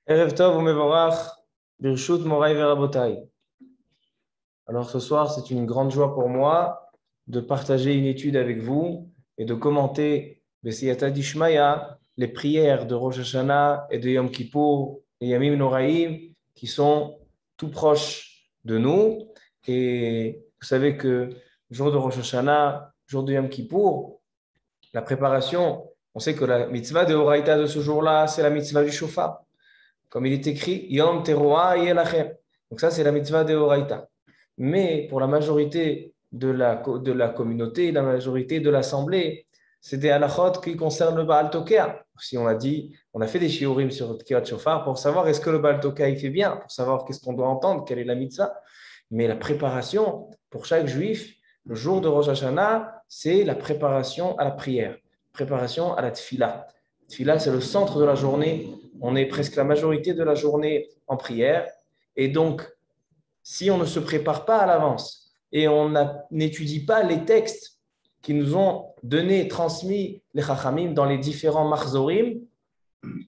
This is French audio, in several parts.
Erev Tov u'mevorach, Birshut Morai Verabotai. Alors ce soir, c'est une grande joie pour moi de partager une étude avec vous et de commenter Besiyata Dishmaya, les prières de Rosh Hashanah et de Yom Kippour et Yamim Noraim qui sont tout proches de nous. Et vous savez que jour de Rosh Hashanah, jour de Yom Kippour, la préparation, on sait que la mitzvah de Horaïta de ce jour-là, c'est la mitzvah du shofar. Comme il est écrit, Yom Teroa Yelachem. Donc ça, c'est la mitzvah de Horaïta. Mais pour la majorité de la communauté, la majorité de l'assemblée, c'est des halachot qui concernent le Baal Tokea. Si on a dit, on a fait des shiurim sur Tkivat Shofar pour savoir est-ce que le Baal Tokea il fait bien, pour savoir qu'est-ce qu'on doit entendre, quelle est la mitzvah. Mais la préparation pour chaque juif, le jour de Rosh Hashanah, c'est la préparation à la prière, préparation à la tfila. Tfila, c'est le centre de la journée. On est presque la majorité de la journée en prière. Et donc, si on ne se prépare pas à l'avance et on n'étudie pas les textes qui nous ont donné, transmis les Chachamim dans les différents Marzorim,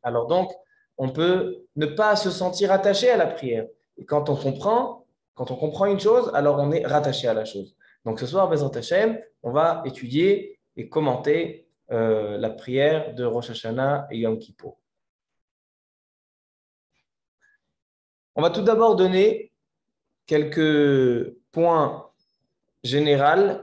alors donc, on peut ne pas se sentir attaché à la prière. Et quand on comprend une chose, alors on est rattaché à la chose. Donc ce soir, Bezrat Hashem, on va étudier et commenter la prière de Rosh Hashanah et Yom Kippour. On va tout d'abord donner quelques points généraux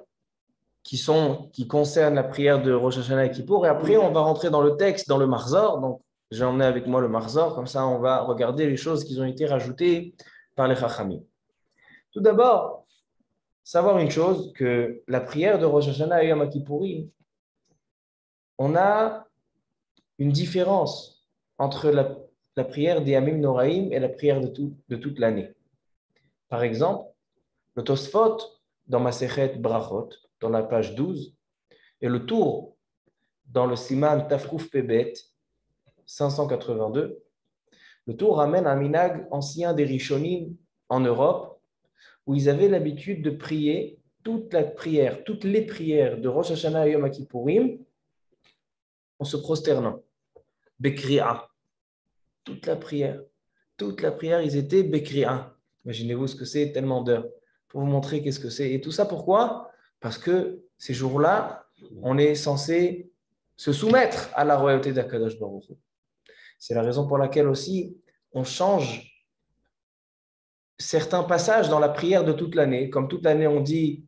qui concernent la prière de Rosh Hashanah et Kippour. Et après, on va rentrer dans le texte, dans le Marzor. Donc, j'ai emmené avec moi le Marzor. Comme ça, on va regarder les choses qui ont été rajoutées par les Chachamim. Tout d'abord, savoir une chose, que la prière de Rosh Hashanah et Yom Kippourim, on a une différence entre la prière des Yamim Noraim et la prière de toute l'année. Par exemple, le Tosfot, dans Masechet Brachot, dans la page 12, et le Tour, dans le Siman Tafkouf Pebet, 582, le Tour ramène un minag ancien des Rishonim en Europe, où ils avaient l'habitude de prier toutes les prières de Rosh Hashanah et Yom Kippourim en se prosternant. Bekri'a. Toute la prière, ils étaient Bekri'a. Imaginez-vous ce que c'est, tellement d'heures, pour vous montrer qu'est-ce que c'est. Et tout ça, pourquoi? Parce que ces jours-là, on est censé se soumettre à la royauté d'Akadosh Baruch Hu. C'est la raison pour laquelle aussi, on change certains passages dans la prière de toute l'année. Comme toute l'année, on dit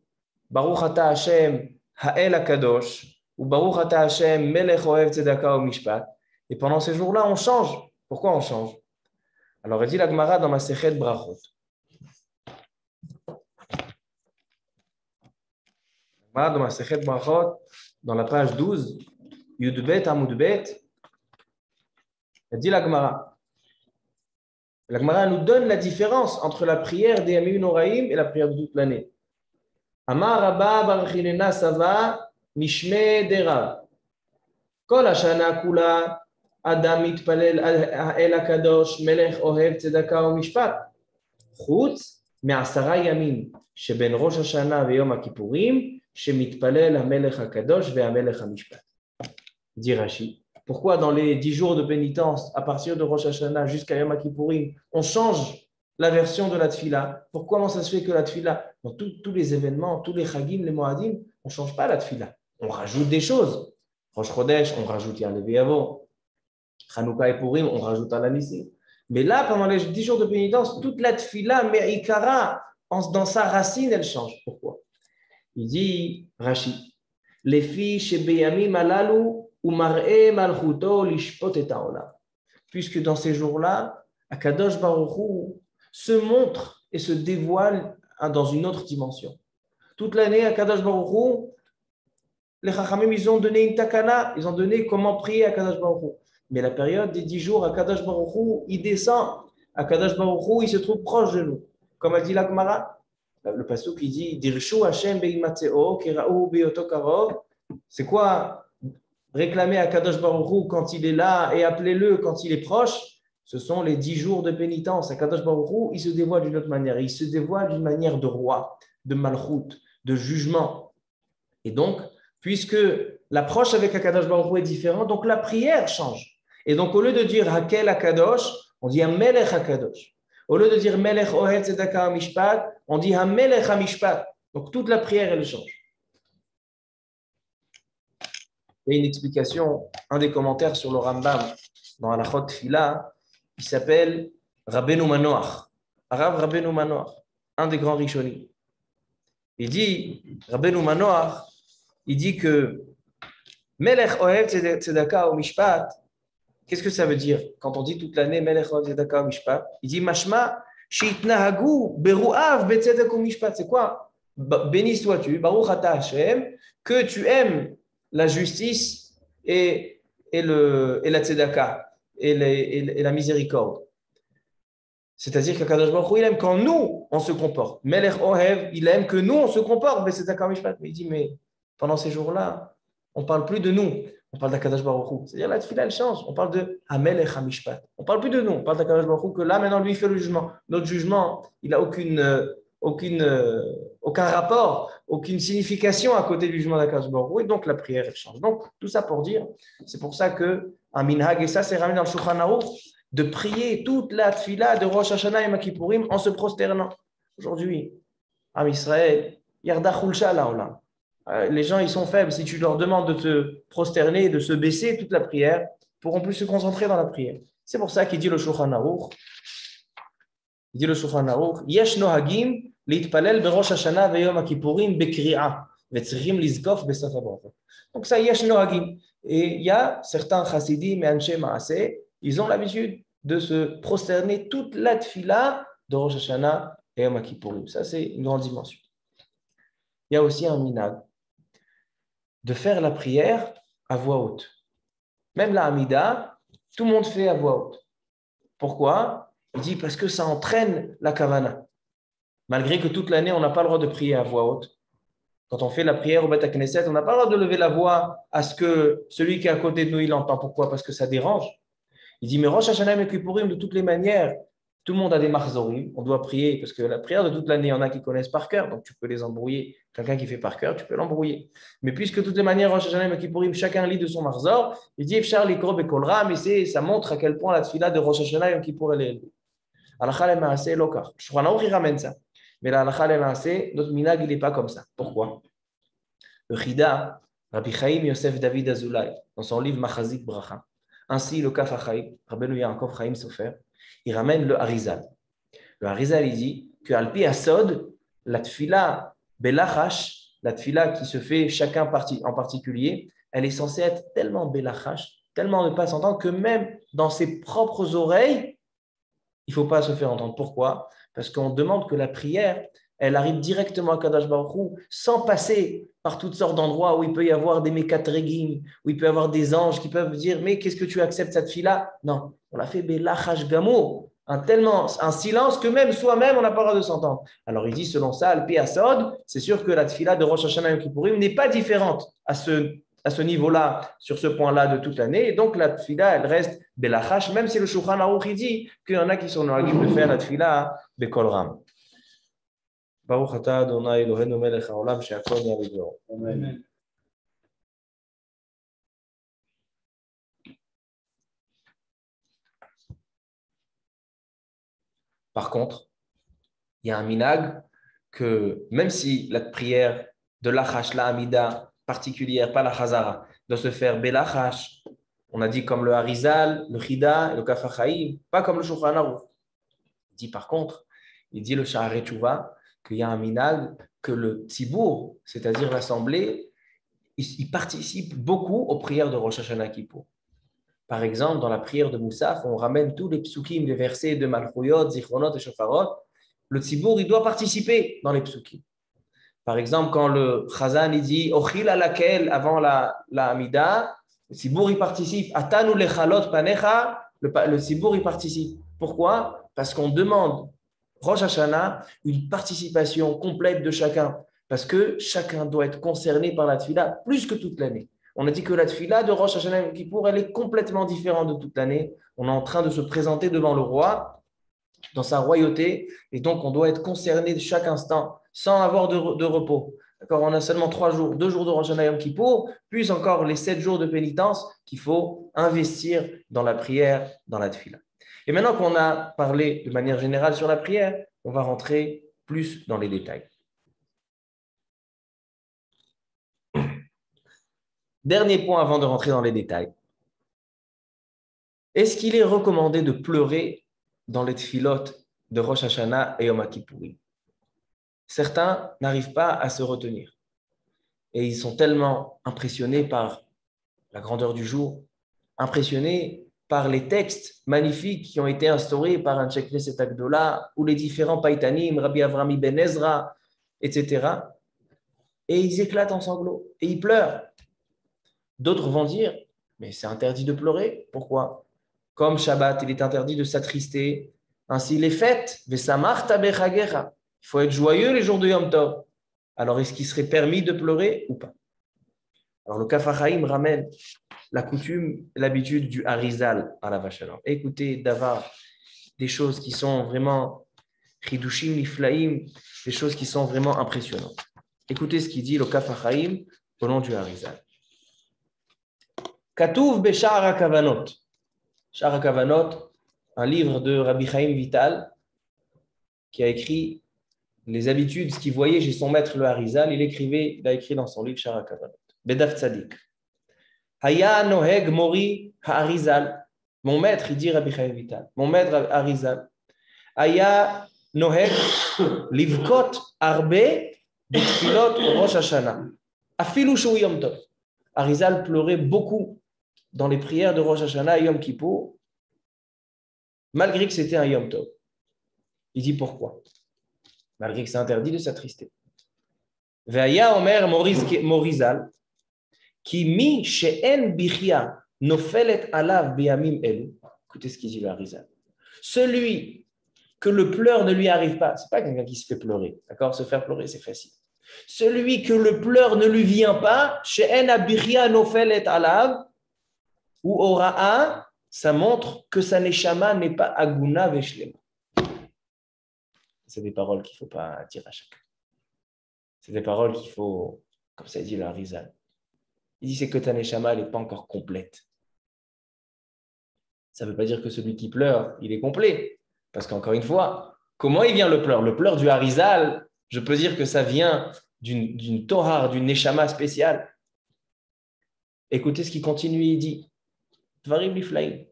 Baruch Ata Hashem Ha'el Akadosh ou Baruch Ata Hashem Melech Ohev Tzedaka Mishpat. Et pendant ces jours-là, on change. Pourquoi on change? Alors, il dit la Gemara dans Masechet Brachot. Dans Masechet Brachot, dans la page 12, Yudbet Amudbet, il dit la Gemara. La Gemara nous donne la différence entre la prière des Yamim Noraim et la prière de toute l'année. Amar Rabba Barchinena Sava Mishme Derav. Kol Hashana Kula Adam mitpalel el Akadosh Melech Ohev Tzedaka u'Mishpat. Chutz me'asara Yamim sheben Rosh Hashanah ve'Yom HaKippurim shemitpalel HaMelech HaKadosh ve'HaMelech HaMishpat. Dit Rashi. Pourquoi dans les 10 jours de pénitence, à partir de Rosh Hashanah jusqu'à Yom Kippourim, on change la version de la Tfila? Pourquoi ça se fait que la Tfila, dans tous les événements, tous les Chagim, les Moadim, on ne change pas la Tfila. On rajoute des choses. Rosh Chodesh, on rajoute Yom Leviavo. Chanukah et Purim, on rajoute Alanissi. Mais là, pendant les 10 jours de pénitence, toute la Tfila, Me'ikara, dans sa racine, elle change. Pourquoi? Il dit, Rashi, les filles chez Beyamim Alalu, puisque dans ces jours-là, Akadosh Baruch Hu se montre et se dévoile dans une autre dimension. Toute l'année, Akadosh Baruch Hu, les Chachamim, ils ont donné une takana, ils ont donné comment prier Akadosh Baruch Hu. Mais la période des 10 jours, Akadosh Baruch Hu, il descend. Akadosh Baruch Hu, il se trouve proche de nous. Comme a dit la Gemara, le pasuk qui dit Dirshu Hashem beimatzeo kera'u beyoto karov. C'est quoi réclamer à Kadosh Baruch Hu quand il est là et appelez-le quand il est proche? Ce sont les 10 jours de pénitence. À Kadosh Baruch Hu, il se dévoile d'une autre manière. Il se dévoile d'une manière de roi, de malchut, de jugement. Et donc, puisque l'approche avec Akadosh Baruch Hu est différente, donc la prière change. Et donc, au lieu de dire Hakel Akadosh, On dit Hamelech HaKadosh. Au lieu de dire Melech Ohev Tzedaka Mishpat, on dit Hamelech HaMishpat. Donc toute la prière, elle change. Il y a une explication, un des commentaires sur le Rambam dans Halachot Tfila, qui s'appelle Rabbeinu Manoach. Arav Rabbeinu Manoach, un des grands Rishonim. Il dit, Rabbeinu Manoach, il dit que Melech Ohev Tzedaka Mishpat, qu'est-ce que ça veut dire quand on dit toute l'année Melech Ohev Tzedaka Mishpat? Il dit Mashma Sheitnahagu Beruav Betzedek Mishpat. C'est quoi? Béni sois-tu, Baruch Ata Hashem, que tu aimes la justice et la tzedaka et la miséricorde. C'est-à-dire qu'Akadosh Baruch Hu, il aime quand nous, on se comporte. Melech Ohev, il aime que nous, on se comporte. Mais il dit, mais pendant ces jours-là, on ne parle plus de nous. On parle d'Akadosh Baruch Hu. C'est-à-dire, la tefila, elle change. On parle de Hamelech HaMishpat. On ne parle plus de nous. On parle d'Akadosh Baruch Hu, que là, maintenant, lui, il fait le jugement. Notre jugement, il n'a aucun rapport, aucune signification à côté du jugement d'Akadosh Baruch Hu, et donc la prière elle change. Donc tout ça pour dire, c'est pour ça que un minhag, et ça c'est ramené dans le Shulchan Aruch, de prier toute la tfila de Rosh Hashanah et Yom Kippourim en se prosternant. Aujourd'hui, Am Israël, Yarda Chulsha Laolam. Les gens ils sont faibles. Si tu leur demandes de se prosterner, de se baisser, toute la prière, ils pourront plus se concentrer dans la prière. C'est pour ça qu'il dit le Shulchan Aruch. Il dit le Shulchan Aruch, Yesh nohagim להתפלל בראש השנה ויום הכיפורים בקריאה, וצריכים לזקוף בסוף הברכות. Donc ça, yesh nohagim. Et il y a certains chassidim et anshe maaseh, ils ont l'habitude de se prosterner toute la tfila de Rosh Hashanah et Yom Kippourim. Ça, c'est une grande dimension. Il y a aussi un minhag de faire la prière à voix haute. Même la Hamida, tout le monde fait à voix haute. Pourquoi? Il dit parce que ça entraîne la kavana. Malgré que toute l'année, on n'a pas le droit de prier à voix haute. Quand on fait la prière au Beth Knesset, on n'a pas le droit de lever la voix à ce que celui qui est à côté de nous, il entend. Pourquoi? Parce que ça dérange. Il dit, mais Rosh Hashanah et Kippourim, de toutes les manières, tout le monde a des marzorim. On doit prier, parce que la prière de toute l'année, il y en a qui connaissent par cœur, donc tu peux les embrouiller. Quelqu'un qui fait par cœur, tu peux l'embrouiller. Mais puisque de toutes les manières, Rosh Hashanah et Kippourim, chacun lit de son marzor, il dit, Efshar likro bekolra, mais ça montre à quel point la tefila de Rosh Hashanah et Kippur, elle est élevée. Alachal et Maaseh lokar. Shulchan Aruch, il ramène ça. Mais la halakha et Maaseh, notre minhag, il n'est pas comme ça. Pourquoi? Le Chida, Rabbi Chaim Yosef David Azoulay, dans son livre Machazik Bracha, ainsi le Kaf HaChaim, Rabbeinu Yaakov Chaim Sofer, il ramène le Harizal. Le Harizal, il dit que Alpi Asod, la tfila Belachash, la tfila qui se fait chacun en particulier, elle est censée être tellement Belachash, tellement ne pas s'entendre que même dans ses propres oreilles, il ne faut pas se faire entendre. Pourquoi? Parce qu'on demande que la prière, elle arrive directement à Kadosh Baruch Hu, sans passer par toutes sortes d'endroits où il peut y avoir des mekatregim, où il peut y avoir des anges qui peuvent dire « Mais qu'est-ce que tu acceptes cette fille-là » Non, on l'a fait Belachash Gamo, un silence que même soi-même, on n'a pas le droit de s'entendre. Alors il dit, selon ça, Alpi Asod, c'est sûr que la tfila de Rosh Hashanah et Yom Kippourim n'est pas différente à ce niveau-là, sur ce point-là de toute l'année. Et donc, la tfila, elle reste belachash, même si le Shulchan Aruch il dit qu'il y en a qui sont nohagim de faire la tfila bekol ram. Baruch atah Adonai Eloheinu melech haolam she'akol nהיה b'dvaro. Amen. Par contre, il y a un minhag que même si la prière de l'achash, la hamida particulière, pas la chazara, doit se faire belachash, on a dit comme le Harizal, le Chida, le Kaf HaChaim, pas comme le Shulchan Aruch. Il dit par contre, il dit le Sha'arei Tshuva, qu'il y a un minhag que le Tzibour, c'est-à-dire l'Assemblée, il participe beaucoup aux prières de Rosh Hashanah Kippour. Par exemple, dans la prière de Moussaf, on ramène tous les psukim, les versets de Malchuyot, Zichronot et Shofarot. Le Tzibour, il doit participer dans les psukim. Par exemple, quand le Chazan il dit Ochil alakel avant la Hamida, le Tzibour il participe. Atanu lechalot panecha, le Tzibour il participe. Pourquoi? Parce qu'on demande Rosh Hashanah une participation complète de chacun. Parce que chacun doit être concerné par la tefila plus que toute l'année. On a dit que la tefila de Rosh Hashanah et Yom Kippour, elle est complètement différente de toute l'année. On est en train de se présenter devant le roi, dans sa royauté, et donc on doit être concerné de chaque instant, sans avoir de repos. D'accord, on a seulement 3 jours, 2 jours de Rosh Hashanah et Yom Kippour, plus encore les 7 jours de pénitence qu'il faut investir dans la prière, dans la tefila. Et maintenant qu'on a parlé de manière générale sur la prière, on va rentrer plus dans les détails. Dernier point avant de rentrer dans les détails. Est-ce qu'il est recommandé de pleurer dans les tfilotes de Rosh Hashanah et Yom Kippourim? Certains n'arrivent pas à se retenir. Et ils sont tellement impressionnés par la grandeur du jour, impressionnés par les textes magnifiques qui ont été instaurés par un Cheikh Knesset Agdola ou les différents Païtanim, Rabbi Avrami Ben Ezra, etc. Et ils éclatent en sanglots et ils pleurent. D'autres vont dire, mais c'est interdit de pleurer. Pourquoi? Comme Shabbat, il est interdit de s'attrister. Ainsi, les fêtes, il faut être joyeux les jours de Yom Tov. Alors, est-ce qu'il serait permis de pleurer ou pas? Alors, le Kaf HaChaim ramène la coutume, l'habitude du Harizal à la vache à l'or. Écoutez, Davar, des choses qui sont vraiment Chidushim Niflaim, des choses qui sont vraiment impressionnantes. Écoutez ce qu'il dit le Kaf HaChaim au nom du Harizal. Katouv Beshar HaKavanot. Shar HaKavanot, un livre de Rabbi Chaim Vital qui a écrit les habitudes, ce qu'il voyait chez son maître le Harizal. Il a écrit dans son livre Shar HaKavanot. Bedaf Tzadik. Haya Noheg Mori HaHarizal. Mon maître, il dit Rabbi Chaim Vital. Mon maître Harizal. Haya Noheg Livkot Arbe B'tfilot Rosh Hashanah. Afilu Shu Yom Tov. Harizal pleurait beaucoup dans les prières de Rosh Hashanah et Yom Kippour, malgré que c'était un Yom Tov. Il dit pourquoi? Malgré que c'est interdit de s'attrister. Ve'aya Omer Morizal, qui mi she'en bichia nofelet alav biyamim elu. Écoutez ce qu'il dit le Harizal. Celui que le pleur ne lui arrive pas, c'est pas quelqu'un qui se fait pleurer, d'accord? Se faire pleurer, c'est facile. Celui que le pleur ne lui vient pas, she'en bichia nofelet alav, ou Ora'a, ça montre que sa neshama n'est pas aguna veshlema. C'est des paroles qu'il ne faut pas dire à chacun. C'est des paroles qu'il faut, comme ça dit le Harizal. Il dit c'est que ta neshama n'est pas encore complète. Ça ne veut pas dire que celui qui pleure, il est complet. Parce qu'encore une fois, comment il vient le pleur? Le pleur du Harizal, je peux dire que ça vient d'une Torah, d'une neshama spéciale. Écoutez ce qu'il continue, il dit. Dvarim Niflaim.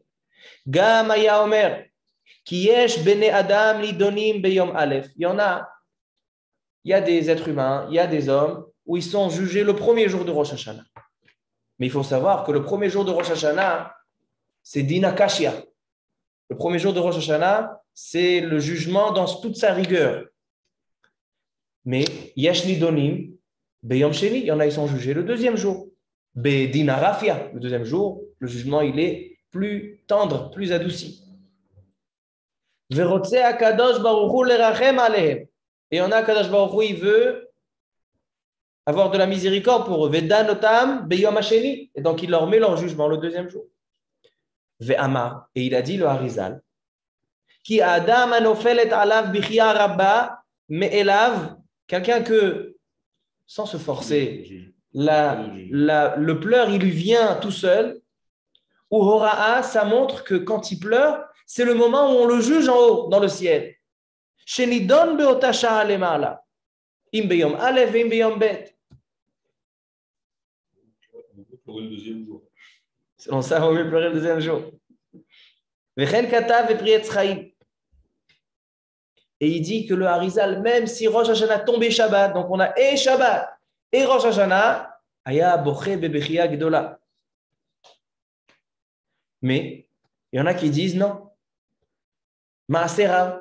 Gam Aya Omer, Ki yesh bene Adam lidonim beyom Aleph. Il y a des êtres humains, il y a des hommes où ils sont jugés le premier jour de Rosh Hashanah. Mais il faut savoir que le premier jour de Rosh Hashanah, c'est Dina Kashia. Le premier jour de Rosh Hashanah, c'est le jugement dans toute sa rigueur. Mais yesh lidonim beyom Sheni, il y en a, ils sont jugés le deuxième jour. Be Dina Rafia, le deuxième jour, le jugement, il est plus tendre, plus adouci. Et on a Kadosh Baruch Hu, il veut avoir de la miséricorde pour eux. Vedanotam beyom hasheni. Et donc il leur met leur jugement le deuxième jour. Ve'amar, et il a dit le Harizal, Ki adam anofelet alav bichia rabba me'elav, quelqu'un que, sans se forcer, le pleur, il lui vient tout seul. Ou hora'a, ça montre que quand il pleure, c'est le moment où on le juge en haut, dans le ciel. Shenidon be'ota sha'a lema'ala. Im beyom alef im beyom bet. On peut pleurer le deuxième jour. Selon ça, on veut pleurer le deuxième jour. Vechen katav ve'priyetz chaim. Et il dit que le Harizal, même si Rosh Hashanah tombait Shabbat, donc on a et Shabbat et Rosh Hashanah, aya boche bebechia gdola. Mais il y en a qui disent non. Maasera,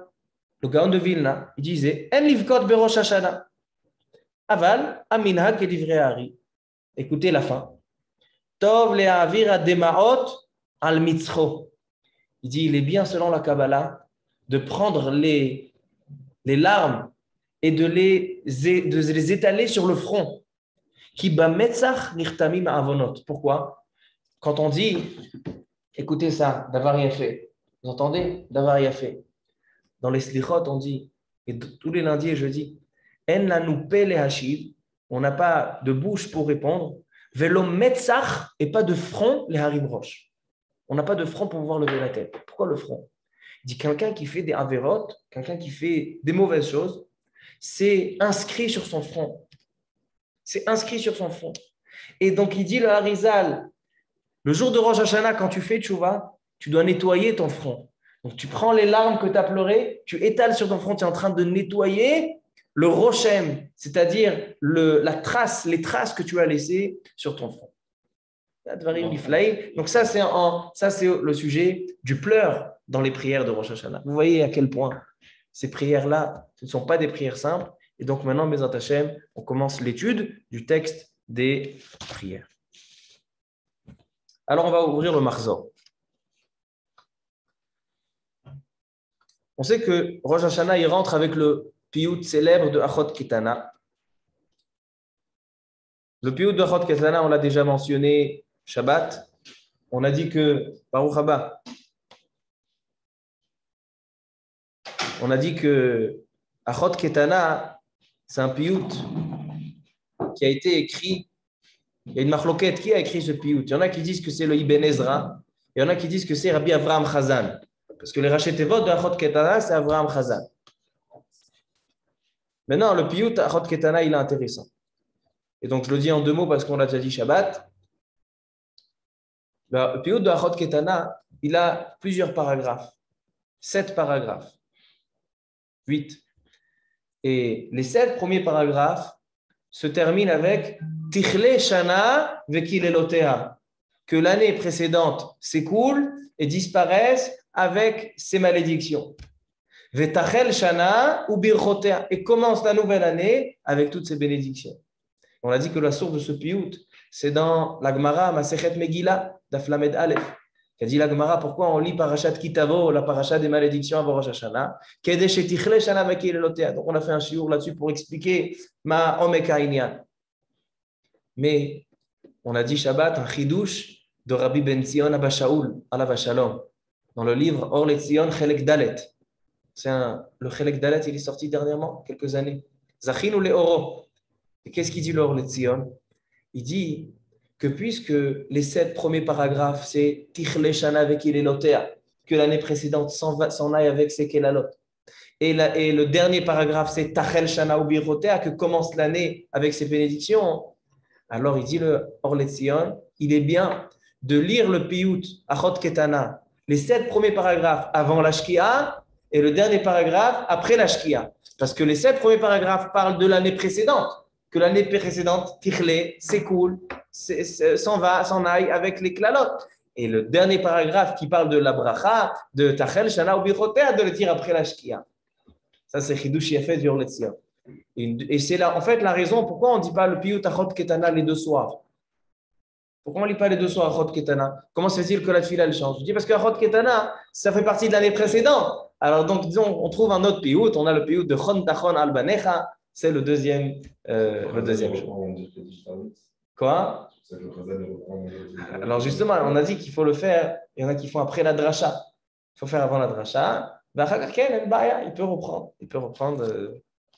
le Gaon de Vilna, il disait en livkot berosh Hashanah. Aval, aminhag kedivre Hari. Écoutez la fin. Tov le'avir ademaot al mitzcho. Il dit il est bien selon la Kabbalah de prendre les larmes et de les étaler sur le front. Ki bametzach nirtamim avonot. Pourquoi? Quand on dit, écoutez ça, Davar Yafé. Vous entendez? Davar Yafé. Dans les slichot, on dit, et tous les lundis et jeudis, en lanu pe lehashiv, on n'a pas de bouche pour répondre, velo metzach, et pas de front, les harim rosh. On n'a pas de front pour pouvoir lever la tête. Pourquoi le front? Il dit quelqu'un qui fait des avérotes, quelqu'un qui fait des mauvaises choses, c'est inscrit sur son front. C'est inscrit sur son front. Et donc, il dit le Harizal, le jour de Rosh Hashanah, quand tu fais tchouva, tu dois nettoyer ton front. Donc, tu prends les larmes que tu as pleurées, tu étales sur ton front, tu es en train de nettoyer le rochem, c'est-à-dire la trace, les traces que tu as laissées sur ton front. Donc, ça, c'est le sujet du pleur dans les prières de Rosh Hashanah. Vous voyez à quel point ces prières-là, ce ne sont pas des prières simples. Et donc, maintenant, Bezat Hashem, on commence l'étude du texte des prières. Alors, on va ouvrir le Marzor. On sait que Rosh Hashanah, il rentre avec le piyut célèbre de Achot Ketana. Le piyut de Achot Ketana, on l'a déjà mentionné Shabbat. On a dit que, Baruch Haba, on a dit que Achot Ketana, c'est un piyut qui a été écrit. Il y a une marloquette. Qui a écrit ce piyut? Il y en a qui disent que c'est le Ibn Ezra. Il y en a qui disent que c'est Rabbi Avraham Chazan. Parce que les rachetevot de Achot Ketana, c'est Avraham Chazan. Maintenant, le piyut Achot Ketana, il est intéressant. Et donc, je le dis en 2 mots parce qu'on l'a déjà dit Shabbat. Le piyut de Achot Ketana, il a plusieurs paragraphes. 7 paragraphes. 8. Et les 7 premiers paragraphes se terminent avec Tichle Shana Vekilelotea, que l'année précédente s'écoule et disparaisse avec ses malédictions. Vetachel Shana ou Birchotea, et commence la nouvelle année avec toutes ses bénédictions. On a dit que la source de ce piyut, c'est dans la Gemara Masechet Megillah d'Aflamed Aleph. Il a dit la Gemara, pourquoi on lit Parashat Kitavo, la Parashat des malédictions avant Rosh Hashanah? Donc on a fait un shiur là-dessus pour expliquer ma Omeka Inyan. Mais on a dit Shabbat, un chidouche de Rabbi Ben Zion Abba Shaul, alav shalom, dans le livre Or Letzion Chelek Dalet. Le Chelek Dalet, il est sorti dernièrement, quelques années. Zachinu le Oro. Et qu'est-ce qu'il dit le Or Letzion? Il dit que puisque les 7 premiers paragraphes, c'est Tichle Shana Vekilelotea, que l'année précédente s'en aille avec ses Kelalot. Et le dernier paragraphe, c'est Tachel Shana ou Birchotea, que commence l'année avec ses bénédictions. Alors il dit le Or Letzion, il est bien de lire le piyut Achot Ketana, les 7 premiers paragraphes avant la Shkia et le dernier paragraphe après la Shkia. Parce que les 7 premiers paragraphes parlent de l'année précédente, que l'année précédente, Tichle, s'écoule, s'en aille avec les Klalot. Et le dernier paragraphe qui parle de la bracha, de Tachel Shana ou Birchotea, de le dire après la Shkia. Ça, c'est Chidush Yafet du Or Letzion. Et c'est là, en fait, la raison pourquoi on ne dit pas le piyut Achot Ketana les 2 soirs. Pourquoi on ne lit pas les 2 soirs Achot Ketana? Comment se fait-il que la tefila elle change? Je dis parce que Achot Ketana, ça fait partie de l'année précédente. Alors donc, disons, on trouve un autre piyut. On a le piyut de Chon Tachon Albanecha. C'est le deuxième jour. Quoi? Alors justement, on a dit qu'il faut le faire. Il y en a qui font après la dracha. Il faut faire avant la dracha. Il peut reprendre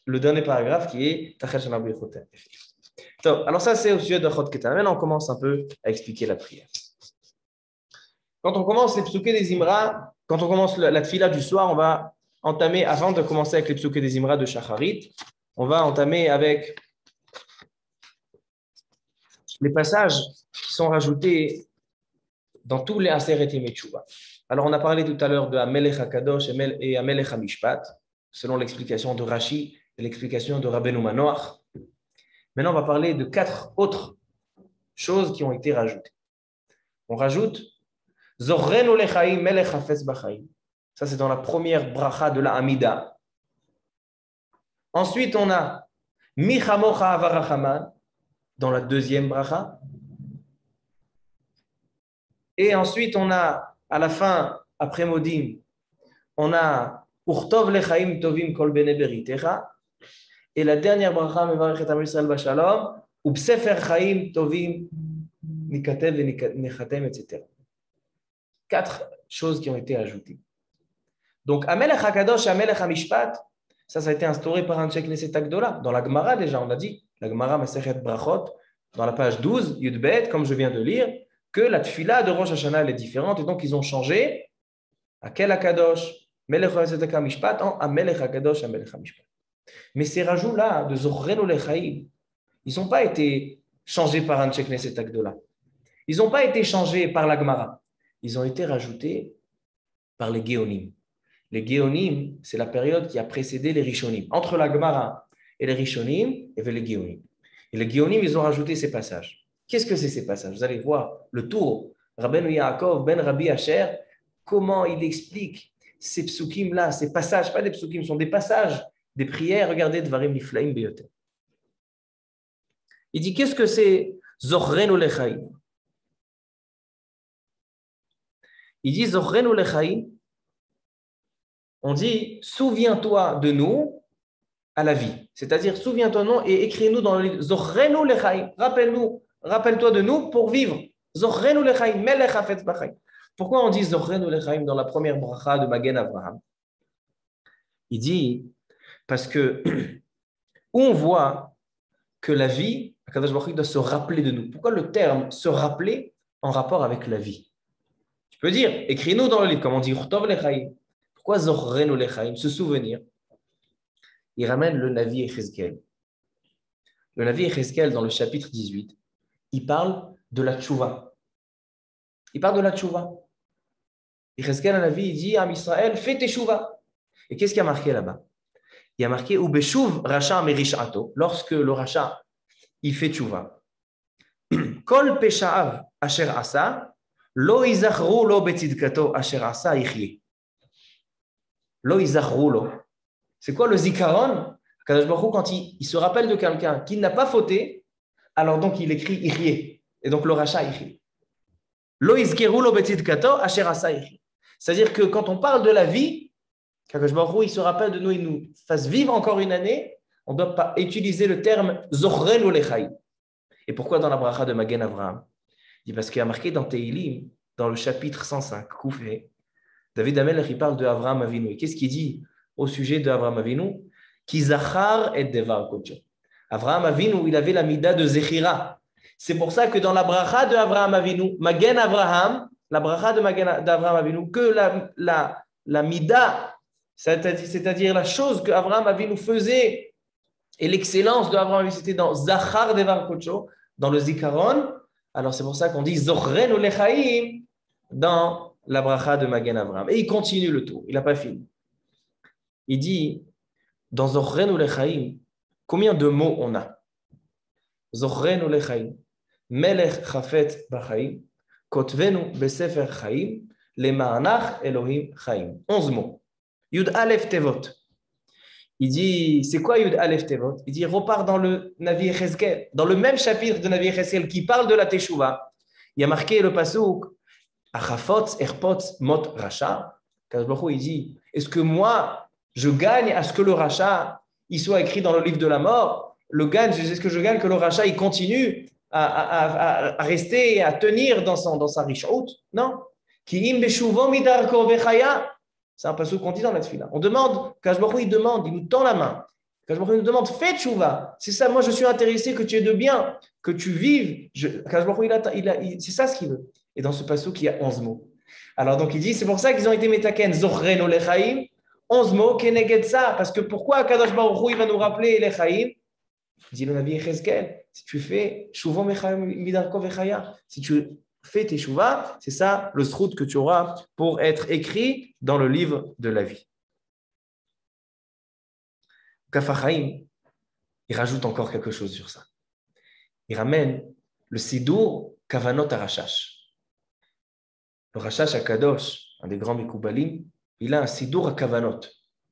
le dernier paragraphe qui est Tachel Shana Birchotea. Alors ça, c'est au sujet de Achot Ketana. Maintenant, on commence un peu à expliquer la prière. Quand on commence les psuké des Imra, quand on commence la tefila du soir, on va entamer, avant de commencer avec les psuké des Imra de Shacharit, on va entamer avec les passages qui sont rajoutés dans tous les Aseret Yemei Teshuvah. Alors, on a parlé tout à l'heure de Amelech HaKadosh et Amelech HaMishpat, selon l'explication de Rashi et l'explication de Rabbeinu Manoach. Maintenant, on va parler de 4 autres choses qui ont été rajoutées. On rajoute Zorrenu lechaim melech hafetz bachaim. Ça, c'est dans la première bracha de la Hamida. Ensuite, on a Michamocha avarachaman dans la deuxième bracha. Et ensuite, on a, à la fin, après Modim, on a Urtov lechaim tovim kol bene beritecha. Et la dernière bracha, Mevarech et Am Yisrael Bashalom, ou Bsefer Chaim Tovim, Nikatev et Nechatem, etc. 4 choses qui ont été ajoutées. Donc, Amelech HaKadosh et Amelech HaMishpat, ça a été instauré par un Anshei Knesset Agdola. Dans la Gemara, déjà, on a dit, la Gemara Masechet Brachot, dans la page 12, Yud Bet, comme je viens de lire, que la tefila de Rosh Hashanah elle est différente, et donc ils ont changé. À quel HaKadosh Melech Tzedaka Mishpat en Amelech HaKadosh Amelech HaMishpat. Mais ces rajouts-là de Zorrenu Lechaim, ils n'ont pas été changés par un Knesset Agdola. Ils n'ont pas été changés par la Gemara. Ils ont été rajoutés par les Géonim. Les Géonim, c'est la période qui a précédé les Rishonim. Entre la Gemara et les Rishonim, il y avait les Géonim. Et les Géonim, ils ont rajouté ces passages. Qu'est-ce que c'est ces passages? Vous allez voir le tour. Rabbeinu Yaakov ben Rabbi Asher, comment il explique ces psukim-là, ces passages, pas des psukim, sont des passages, des prières. Regardez, Dvarim Niflaim Beyoter. Il dit, qu'est-ce que c'est Zorrenu Lechaim? Il dit, Zorrenu Lechaim, on dit, souviens-toi de nous à la vie. C'est-à-dire, souviens-toi de nous et écris-nous dans le livre. Zorrenu Lechaim, rappelle-toi de nous pour vivre. Zorrenu Lechaim, Melech Hafetz B'chaim. Pourquoi on dit Zorrenu Lechaim dans la première bracha de Magen Avraham? Il dit, parce que où on voit que la vie, Akadosh Baruch Hu doit se rappeler de nous. Pourquoi le terme se rappeler en rapport avec la vie? Tu peux dire, écris-nous dans le livre, comme on dit Urtov Lechaim. Pourquoi Zorrenu Lechaim, se souvenir? Il ramène le Navi Echezkel. Le Navi Echezkel, dans le chapitre 18, il parle de la tchouva. Il parle de la tchouva. Echezkel, un Navi, il dit à Israël, fais tes tchouva. Et qu'est-ce qu'il y a marqué là-bas? Il y a marqué Ubeshuv Racha Merishato, lorsque le Racha il fait tchouva. Kol Pesha'av Asher Asa, Lo Izachru Lo Betzidkato Asher Asa Ichye. Lo Izachru Lo. C'est quoi le zikaron? Kadosh Baruch Hu, quand il se rappelle de quelqu'un qui n'a pas fauté, alors donc il écrit Ichye. Et donc le Racha Ichye. Lo Izkeru Lo Betzidkato Asher Asa Ichye. C'est-à-dire que quand on parle de la vie, Kadosh Baruch Hu, il se rappelle de nous, il nous fasse vivre encore une année, on ne doit pas utiliser le terme Zorrenu Lechaim. Et pourquoi dans la bracha de Magen Avraham? Il dit parce qu'il y a marqué dans Tehilim, dans le chapitre 105, Koufé, David Amelech, il parle de Avraham Avinu. Et qu'est-ce qu'il dit au sujet de Avraham Avinu? Ki zachar et devar kocho. Avraham Avinu, il avait la mida de Zechira. C'est pour ça que dans la bracha de Avraham Avinu, Magen Avraham, la bracha d'Avraham Avinu, que la mida, c'est-à-dire la chose que Avraham Avinu faisait, et l'excellence de Avraham Avinu, c'était dans Zachar Devar Kocho, dans le Zikaron. Alors c'est pour ça qu'on dit Zorrenu Lechaim dans la bracha de Magen Avraham. Et il continue le tour, il n'a pas fini. Il dit, dans Zorrenu Lechaim, combien de mots on a? Zorrenu Lechaim, Melech Chafetz B'chaim, Kotvenu Besefer Chaim, Lema'anach Elohim Chaim. 11 mots. Yud Aleph Tevot. Il dit, c'est quoi Yud Aleph Tevot? Il dit, il repart dans le Navi Echezkel, dans le même chapitre de Navi Echezkel qui parle de la Teshuvah. Il y a marqué le pasuk, Achafotz Erpotz Mot Racha. Il dit, est-ce que moi, je gagne à ce que le Racha, il soit écrit dans le livre de la mort? Est-ce que je gagne que le Racha, il continue à rester et à tenir dans sa richout? Non. Ki im beshuvo midarko vechaya. C'est un passage qu'on dit dans la tefila. On demande, Kadosh Baruch Hu, il demande, il nous tend la main. Kadosh Baruch Hu nous demande, fais tchouva. C'est ça, moi je suis intéressé que tu aies de bien, que tu vives. Kadosh Baruch Hu, c'est ça ce qu'il veut. Et dans ce passage, il y a 11 mots. Alors donc il dit, c'est pour ça qu'ils ont été metaken, Zorrenu Lechaim, 11 mots, keneged ça. Parce que pourquoi Kadosh Baruch Hu, il va nous rappeler Lechaim? Dit le Navi Echezkel, si tu fais Shuvon Midarko Vechaya, si tu fais tes chouvas, c'est ça le srout que tu auras pour être écrit dans le livre de la vie. Kaf HaChaim, il rajoute encore quelque chose sur ça. Il ramène le Sidour Kavanot HaRashash. Le Rashash HaKadosh, un des grands Mekoubalim, il a un Sidour à Kavanot.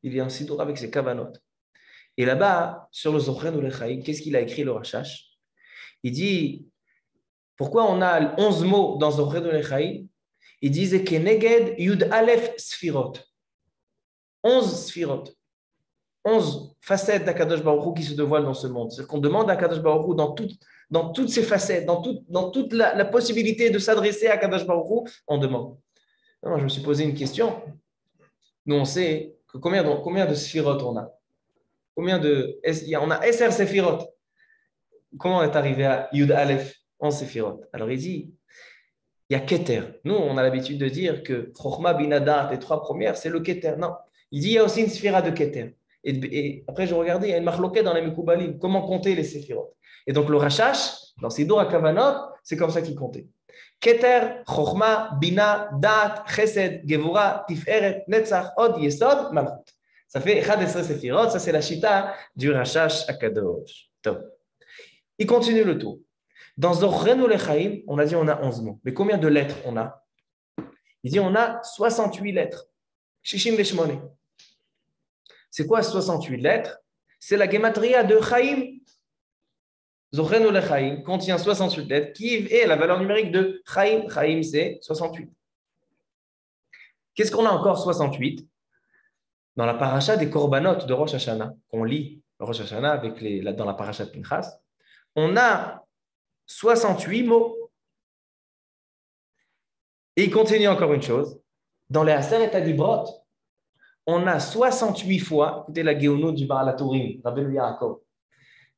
Il y a un Sidour avec ses Kavanot. Et là-bas, sur le Zorrenu Lechaim, qu'est-ce qu'il a écrit le Rashash? Il dit, pourquoi on a 11 mots dans Zorrenu Lechaim? Il disait Keneged Yud Aleph Sfirot. 11 Sfirot. 11 facettes d'Akadosh Baruch Hu qui se dévoilent dans ce monde. C'est-à-dire qu'on demande à Akadosh Baruch Hu dans toutes ces facettes, dans toute la possibilité de s'adresser à Akadosh Baruch Hu, on demande. Alors, je me suis posé une question. Nous, on sait que combien de Sfirot on a? On a SR Sefirot. Comment on est arrivé à Yud Aleph? 11 Sefirot. Alors il dit, il y a Keter. Nous, on a l'habitude de dire que Chochma Binadat, les 3 premières, c'est le Keter. Non, Il dit il y a aussi une sphira de Keter. Et après, je regardais, il y a une marloquette dans les Mekoubalim, comment compter les séphirot. Et donc, le Rashash, dans ses Dora Kavanot, c'est comme ça qu'il comptait. Keter, Chochma, Bina, Daat, Chesed, Gevura, Tiferet, Netzach, Od, Yesod, Malchut. Ça fait 11 séphirot, ça c'est la chita du Rashash Akadosh. Top. Il continue le tour. Dans Zochreinu Lechaim, on a dit on a 11 mots. Mais combien de lettres on a? Il dit on a 68 lettres. Shishim Veshmone. C'est quoi 68 lettres? C'est la gematria de Chaim. Zochreinu Lechaim contient 68 lettres qui est la valeur numérique de Chaim. Chaim, c'est 68. Qu'est-ce qu'on a encore 68? Dans la paracha des Korbanot de Rosh Hashanah, qu'on lit Rosh Hashanah dans la paracha de Pinchas, on a 68 mots. Et il continue encore une chose. Dans les Aseret Adibrot, on a 68 fois, écoutez la Géono du Baal HaTurim, Rabbeinu Yaakov.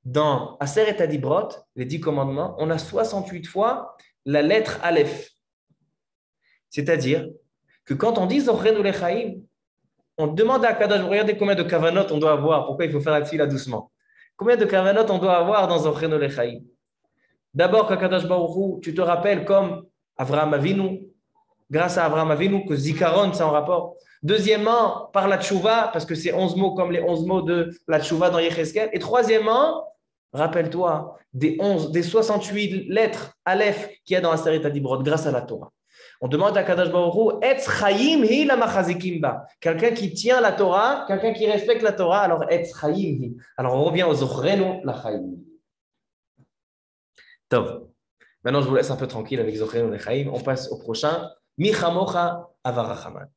Dans Aseret Adibrot, les 10 commandements, on a 68 fois la lettre Aleph. C'est-à-dire que quand on dit Zochreinu Lechaim, on demande à Kadosh, regardez combien de kavanot on doit avoir, pourquoi il faut faire la tefila doucement. Combien de kavanot on doit avoir dans Zochreinu Lechaim? D'abord, Kadosh Baruch Hu, tu te rappelles comme Avraham Avinu, grâce à Avraham Avinu, que Zikaron, c'est en rapport. Deuxièmement, par la tchouva, parce que c'est 11 mots comme les 11 mots de la tchouva dans Yecheskel. Et troisièmement, rappelle-toi des 68 lettres Aleph qu'il y a dans la série Tadibrot, grâce à la Torah. On demande à Kadosh Baruch Hu, Etz Chaim hi la machazikim ba. Quelqu'un qui tient la Torah, quelqu'un qui respecte la Torah, alors Etz Chaim hi. Alors on revient aux Zochreinu Lechaim. Tov. Maintenant, je vous laisse un peu tranquille avec Zochreinu Lechaim. On passe au prochain. Michamocha Avarachaman.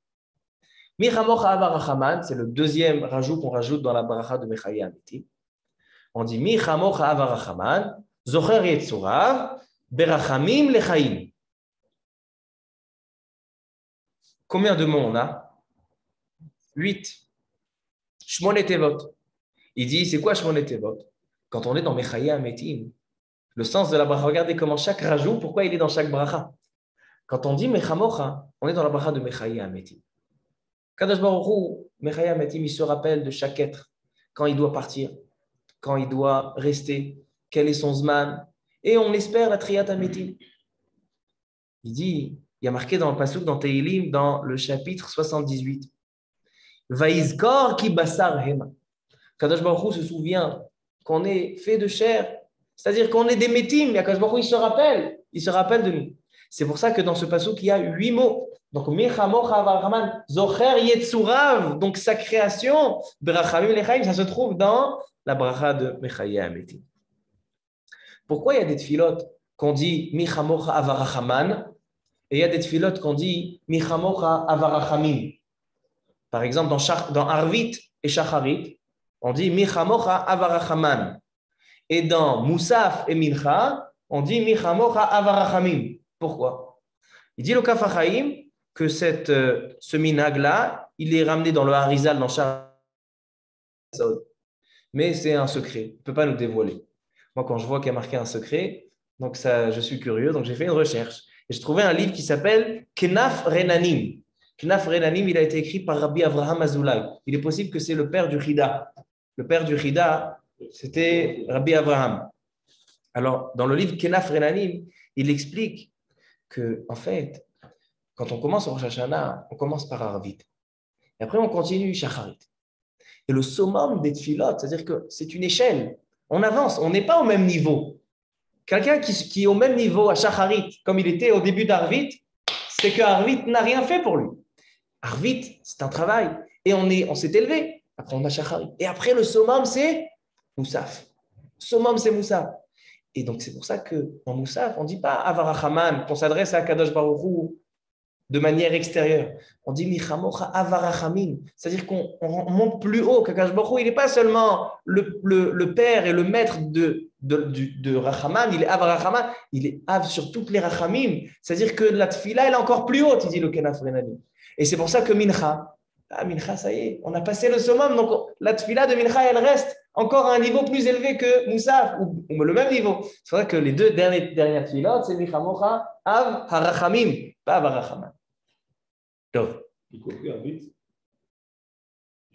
Michamocha Avarachaman, c'est le deuxième rajout qu'on rajoute dans la baracha de Mechaye Amiti. On dit Michamocha Avarachaman, Zocher Yetzurav, Berachamim Lechaim. Combien de mots on a? 8. Shmonet Tevot. Il dit, c'est quoi Shmonet Tevot? Quand on est dans Mechaye Amiti, le sens de la bracha, regardez comment chaque rajout, pourquoi il est dans chaque bracha. Quand on dit Mechamocha, on est dans la bracha de Mechaye Ametim. Kadosh Baruch Hu, Mechaye Ametim, il se rappelle de chaque être, quand il doit partir, quand il doit rester, quel est son zman, et on espère la Triyat Ametim. Il dit, il y a marqué dans le pasuk, dans Tehilim, dans le chapitre 78, Vaizkor ki basar hema. Kadosh Baruch Hu se souvient qu'on est fait de chair, c'est-à-dire qu'on est des métim, mais Kadosh Baruch Hu, il se rappelle de nous. C'est pour ça que dans ce pasuk, il y a 8 mots. Donc, Michamocha Avarachaman, Zocher Yetzurav, donc sa création, Berachamim Lechaim, ça se trouve dans la bracha de Mechaye Ametim. Pourquoi il y a des tfilotes qu'on dit Michamocha Avarachaman et il y a des tfilotes qu'on dit Michamocha Avarachamim? Par exemple, dans Arvit et Shacharit, on dit Michamocha Avarachaman. Et dans Moussaf et Mincha, on dit Michamocha Avarachamim. Pourquoi? Il dit le Kaf HaChaim que ce minhag-là, il est ramené dans le Harizal, dans Shar. Mais c'est un secret, il ne peut pas nous dévoiler. Moi, quand je vois qu'il y a marqué un secret, donc ça, je suis curieux, donc j'ai fait une recherche. Et j'ai trouvé un livre qui s'appelle Knaf Renanim. Knaf Renanim, il a été écrit par Rabbi Avraham Azoulay. Il est possible que c'est le père du Chida. Le père du Chida, c'était Rabbi Avraham. Alors, dans le livre Knaf Renanim, il explique que, en fait, quand on commence au Rosh Hashanah, on commence par Arvit. Et après, on continue Shacharit. Et le summum des tfilotes, c'est-à-dire que c'est une échelle. On avance, on n'est pas au même niveau. Quelqu'un qui est au même niveau à Shacharit, comme il était au début d'Arvit, c'est que Arvit n'a rien fait pour lui. Arvit, c'est un travail. Et on s'est élevé. Après, on a Shacharit. Et après, le summum, c'est Moussaf. Summum, c'est Moussaf. Et donc, c'est pour ça qu'en Moussaf, on ne dit pas Avarachaman, qu'on s'adresse à Kadosh Baruch Hu de manière extérieure. On dit Michamocha Avarachamim, c'est-à-dire qu'on monte plus haut. Kadosh Baruch Hu, il n'est pas seulement le père et le maître de Rachaman, il est Avarachaman, il est Av sur toutes les Rachamim. C'est-à-dire que la Tfila, elle est encore plus haute, il dit le Kenaf Renani. Et c'est pour ça que Mincha, Mincha, ça y est, on a passé le summum, donc la Tfila de Mincha, elle reste encore à un niveau plus élevé que Moussaf, ou le même niveau. C'est vrai que les deux dernières Tfilotes, c'est Michamocha Av Harachamim, pas Avarachaman. Donc, Y compris Arvit.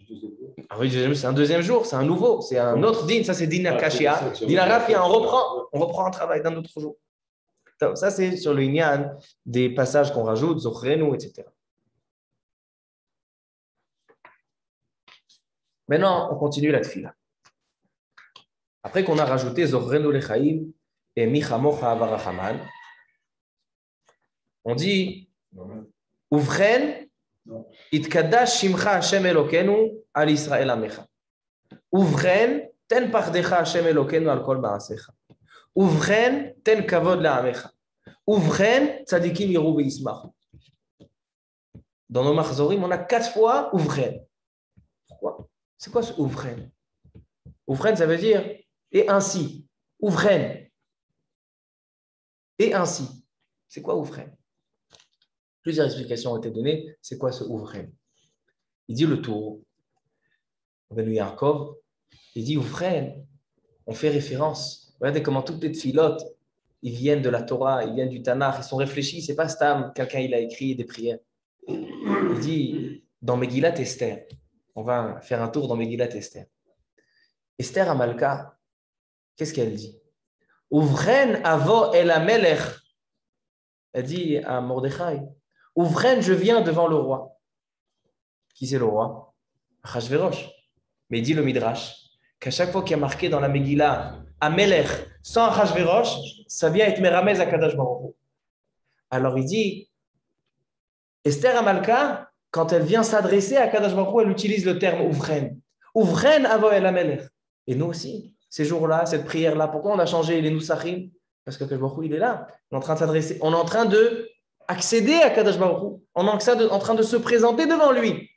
deuxième jour. Ah oui, c'est un deuxième jour, c'est un nouveau, c'est un autre din. Ça, c'est din akashia. Din arafia, on reprend un travail d'un autre jour. Donc, ça, c'est sur le inyan des passages qu'on rajoute, zochrenu, etc. Maintenant, on continue la tfila. Après qu'on a rajouté zochrenu lechaim et michamocha avarachaman, on dit Uvren itkadash shimcha Hashem Elokenu al Israël amecha. Uvren ten pardecha Hashem Elokenu al kol ma'asecha. Uvren ten kavod la'amecha. Uvren tzadikim yiru ve'yismachu. Dans nos Machzorim, on a 4 fois Uvren. Pourquoi? C'est quoi ce Uvren? Uvren, ça veut dire et ainsi. Uvren. Et ainsi. C'est quoi Uvren? Plusieurs explications ont été données. C'est quoi ce Uvren? Il dit le tour. Benu Yaakov, il dit Uvren. On fait référence. Regardez comment toutes les tfilotes, ils viennent de la Torah, ils viennent du Tanakh, ils sont réfléchis. C'est pas Stam, quelqu'un il a écrit des prières. Il dit dans Megillat Esther. On va faire un tour dans Megillat Esther. Esther Amalka, qu'est-ce qu'elle dit? Uvren avo el amelech. Elle dit à Mordechai, Uvren, je viens devant le roi. Qui c'est le roi? Achashverosh. Mais il dit le Midrash qu'à chaque fois qu'il y a marqué dans la Megillah Amelech sans Achashverosh, ça vient être Meramez à Kadosh Baruch Hu. Alors il dit Esther Amalka, quand elle vient s'adresser à Kadosh Baruch Hu, elle utilise le terme Uvren. Uvren avo el amelech. Et nous aussi, ces jours-là, cette prière-là, pourquoi on a changé les Nusachim? Parce que Kadosh Baruch Hu, il est là. On est en train de s'adresser, on est en train de accéder à Kadosh Baruch Hu. On est en train de se présenter devant lui.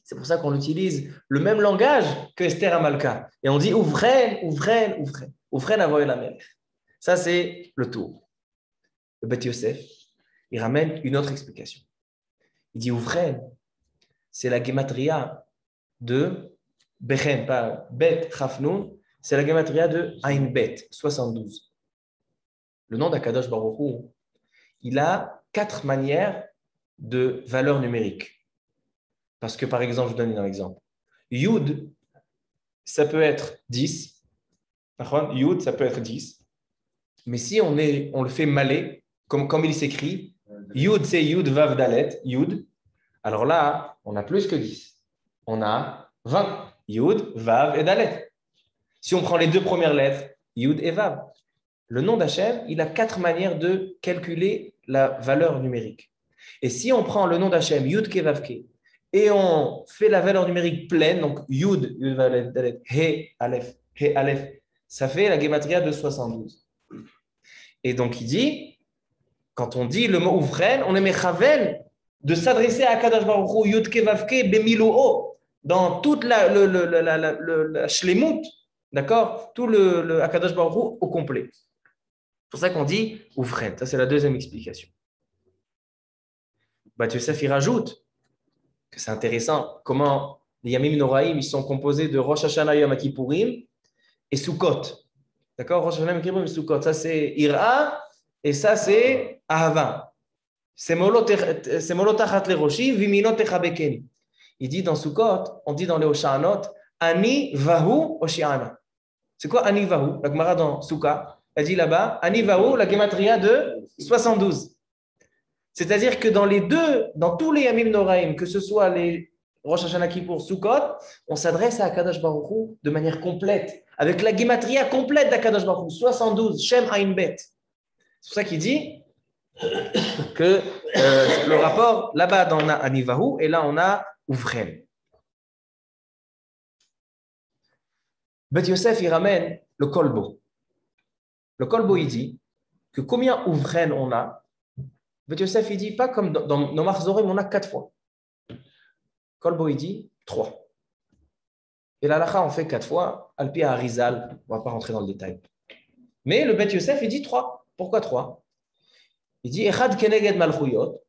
C'est pour ça qu'on utilise le même langage que Esther Amalka. Et on dit Uvren, Uvren, Uvren. Uvren avo el amelech. Ça, c'est le tour. Le Bet Yosef, il ramène une autre explication. Il dit Uvren, c'est la gematria de Bechem, pas Bet Chafnoun, c'est la gematria de Ain Bet, 72. Le nom d'Akadosh Baruch Hu, il a 4 manières de valeur numérique. Parce que, par exemple, je donne un exemple. Yud, ça peut être 10. Yud, ça peut être 10. Mais si on le fait malé, comme il s'écrit, Yud, c'est Yud, Vav, Dalet, Yud. Alors là, on a plus que 10. On a 20. Yud, Vav et Dalet. Si on prend les 2 premières lettres, Yud et Vav. Le nom d'Hachem, il a 4 manières de calculer la valeur numérique. Et si on prend le nom d'Hachem, Yud, Ke, Vav, Ke, et on fait la valeur numérique pleine, donc Yud, Yud, Vav, Dalet, He, Aleph, ça fait la gematria de 72. Et donc il dit, quand on dit le mot Uvren, on est mechaven de s'adresser à Kadosh Baruch Hu, Yud, Ke, Vav, Ke, Bemiluo, dans toute la shlemut, d'accord, tout le Akadosh Baruch Hu au complet. C'est pour ça qu'on dit Uvren. Ça, c'est la deuxième explication. Bat Yosef, il rajoute que c'est intéressant comment les Yamim Noraim, ils sont composés de Rosh Hashanah, Yom Kippourim et Sukkot. D'accord, Rosh Hashanah, Yom Kippourim et Sukkot. Ça, c'est Ira et ça, c'est Ahava. C'est Molotachat le Roshi, Viminot Echabekeni. Il dit dans Sukkot, on dit dans les Oshanot, Ani Vahu Oshiana. C'est quoi Ani Vahu? La Gemara dans Sukkah, elle dit là-bas, Ani Vahu, la gematria de 72. C'est-à-dire que dans tous les Yamim Noraim, que ce soit les Rosh Hashanah Kippour, Sukkot, on s'adresse à Akadosh Baruch Hu de manière complète, avec la gematria complète d'Akadosh Baruch Hu, 72, Shem Ain Bet. C'est pour ça qu'il dit que le rapport, là-bas, on a Ani Vahu, et là, on a Uvren. Bet Yosef, il ramène le kolbo. Le kolbo, il dit que combien Uvren on a. Bet Yosef, il dit pas comme dans nos Machzorim, on a 4 fois. Kolbo, il dit 3. Et l'alacha, on fait 4 fois. Alpi à Arizal, on ne va pas rentrer dans le détail. Mais le Bet Yosef, il dit 3. Pourquoi 3? Il dit Echad keneged malchuyot,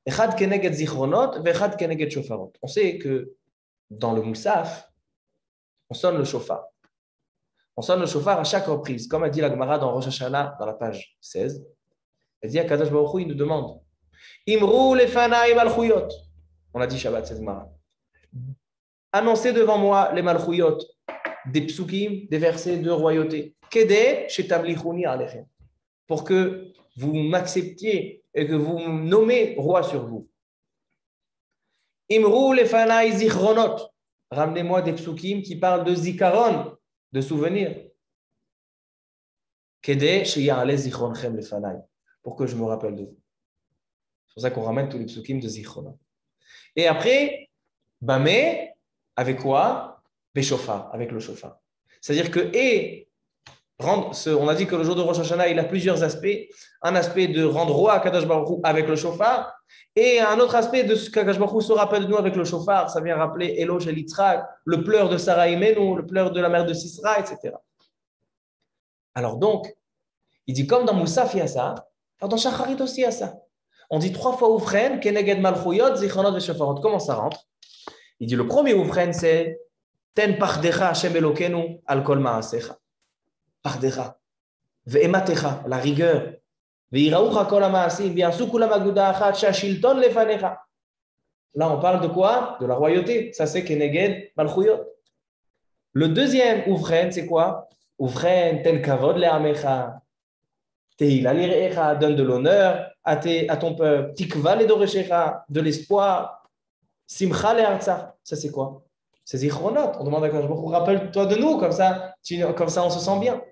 Echad keneged zichronot, Echad keneged shofarot. On sait que dans le Moussaf, on sonne le shofar. On sonne le shofar à chaque reprise. Comme a dit la Gemara dans Rosh Hashanah, dans la page 16, elle dit à Kadosh Baruch Hu, il nous demande Imru lefanai malchuyot. On a dit Shabbat, cette Gemara. annoncez devant moi les malchouyot, des psukim, des versets de royauté. Kede shetamlichuni alechem. Pour que vous m'acceptiez et que vous me nommez roi sur vous. Imru lefanai zichronot. Ramenez-moi des psukim qui parlent de zikaron, de souvenirs. Kede sheya'ale zichronchem lefanai. Pour que je me rappelle de vous. C'est pour ça qu'on ramène tous les psukim de zichronot. Et après, bamé, avec quoi? Béchofar, avec le chauffard. C'est-à-dire que, on a dit que le jour de Rosh Hashanah, il a plusieurs aspects. Un aspect de rendre roi à Kadosh Baruch Hu avec le chauffard, et un autre aspect de ce qu'Akadosh Baruch Hu se rappelle de nous avec le chauffard. Ça vient rappeler Elo Shel Yitzhak, le pleur de Sarah Imenu, le pleur de la mère de Sisra, etc. Alors donc, il dit comme dans Moussaf, il y a ça, alors dans Shacharit aussi, il y a ça. On dit 3 fois Oufren, Keneged Malchouyot, Zichronot Veshofarot. Comment ça rentre? Il dit le premier Oufren, c'est Ten Pardecha Hashem Elokenu al Kol Maasecha. Pardecha. Ve'ematecha, la rigueur. Ve'iraoucha Kol Maasim, Bi'asu Kulam Aguda Achat, Shashilton Lefanecha. Là, on parle de quoi? De la royauté. Ça, c'est Keneged Malchouyot. Le deuxième Oufren, c'est quoi? Oufren, Ten Kavod Le'amecha. Tehila Lirecha, donne de l'honneur à ton peuple. Tikva Ledoreshecha, de l'espoir. Simcha Le'artzach. Ça, c'est quoi? C'est Zichronot. On demande à Kadosh Baruch Hu, rappelle-toi de nous, comme ça on se sent bien.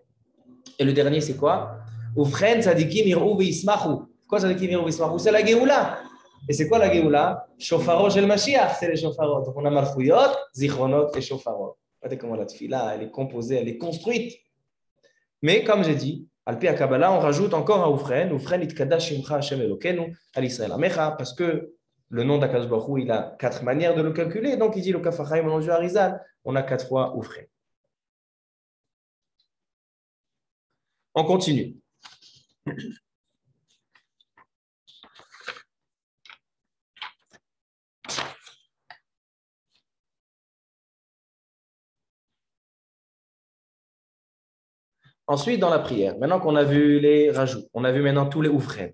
Et le dernier, c'est quoi? Ufren tzadikim ir'u ve'ismachu. Quoi tzadikim ir'u ve'ismachu? C'est la Géoula. Et c'est quoi la Géoula? Shofaro shel Mashiach, c'est les shofarot. Donc on a Malchouyot, Zichronot et shofarot. Regardez comment la tefila, elle est composée, elle est construite. Mais comme j'ai dit, al pi HaKabbalah, on rajoute encore un Ufren. Ufren itkadash shimcha Hashem Elokenu al Israël Amecha, parce que le nom d'Akadosh Baruch Hu, il a 4 manières de le calculer. Donc, il dit le Kaf HaChaim au Arizal, on a 4 fois Oufren. On continue. Ensuite, dans la prière, maintenant qu'on a vu les rajouts, on a vu maintenant tous les Oufren.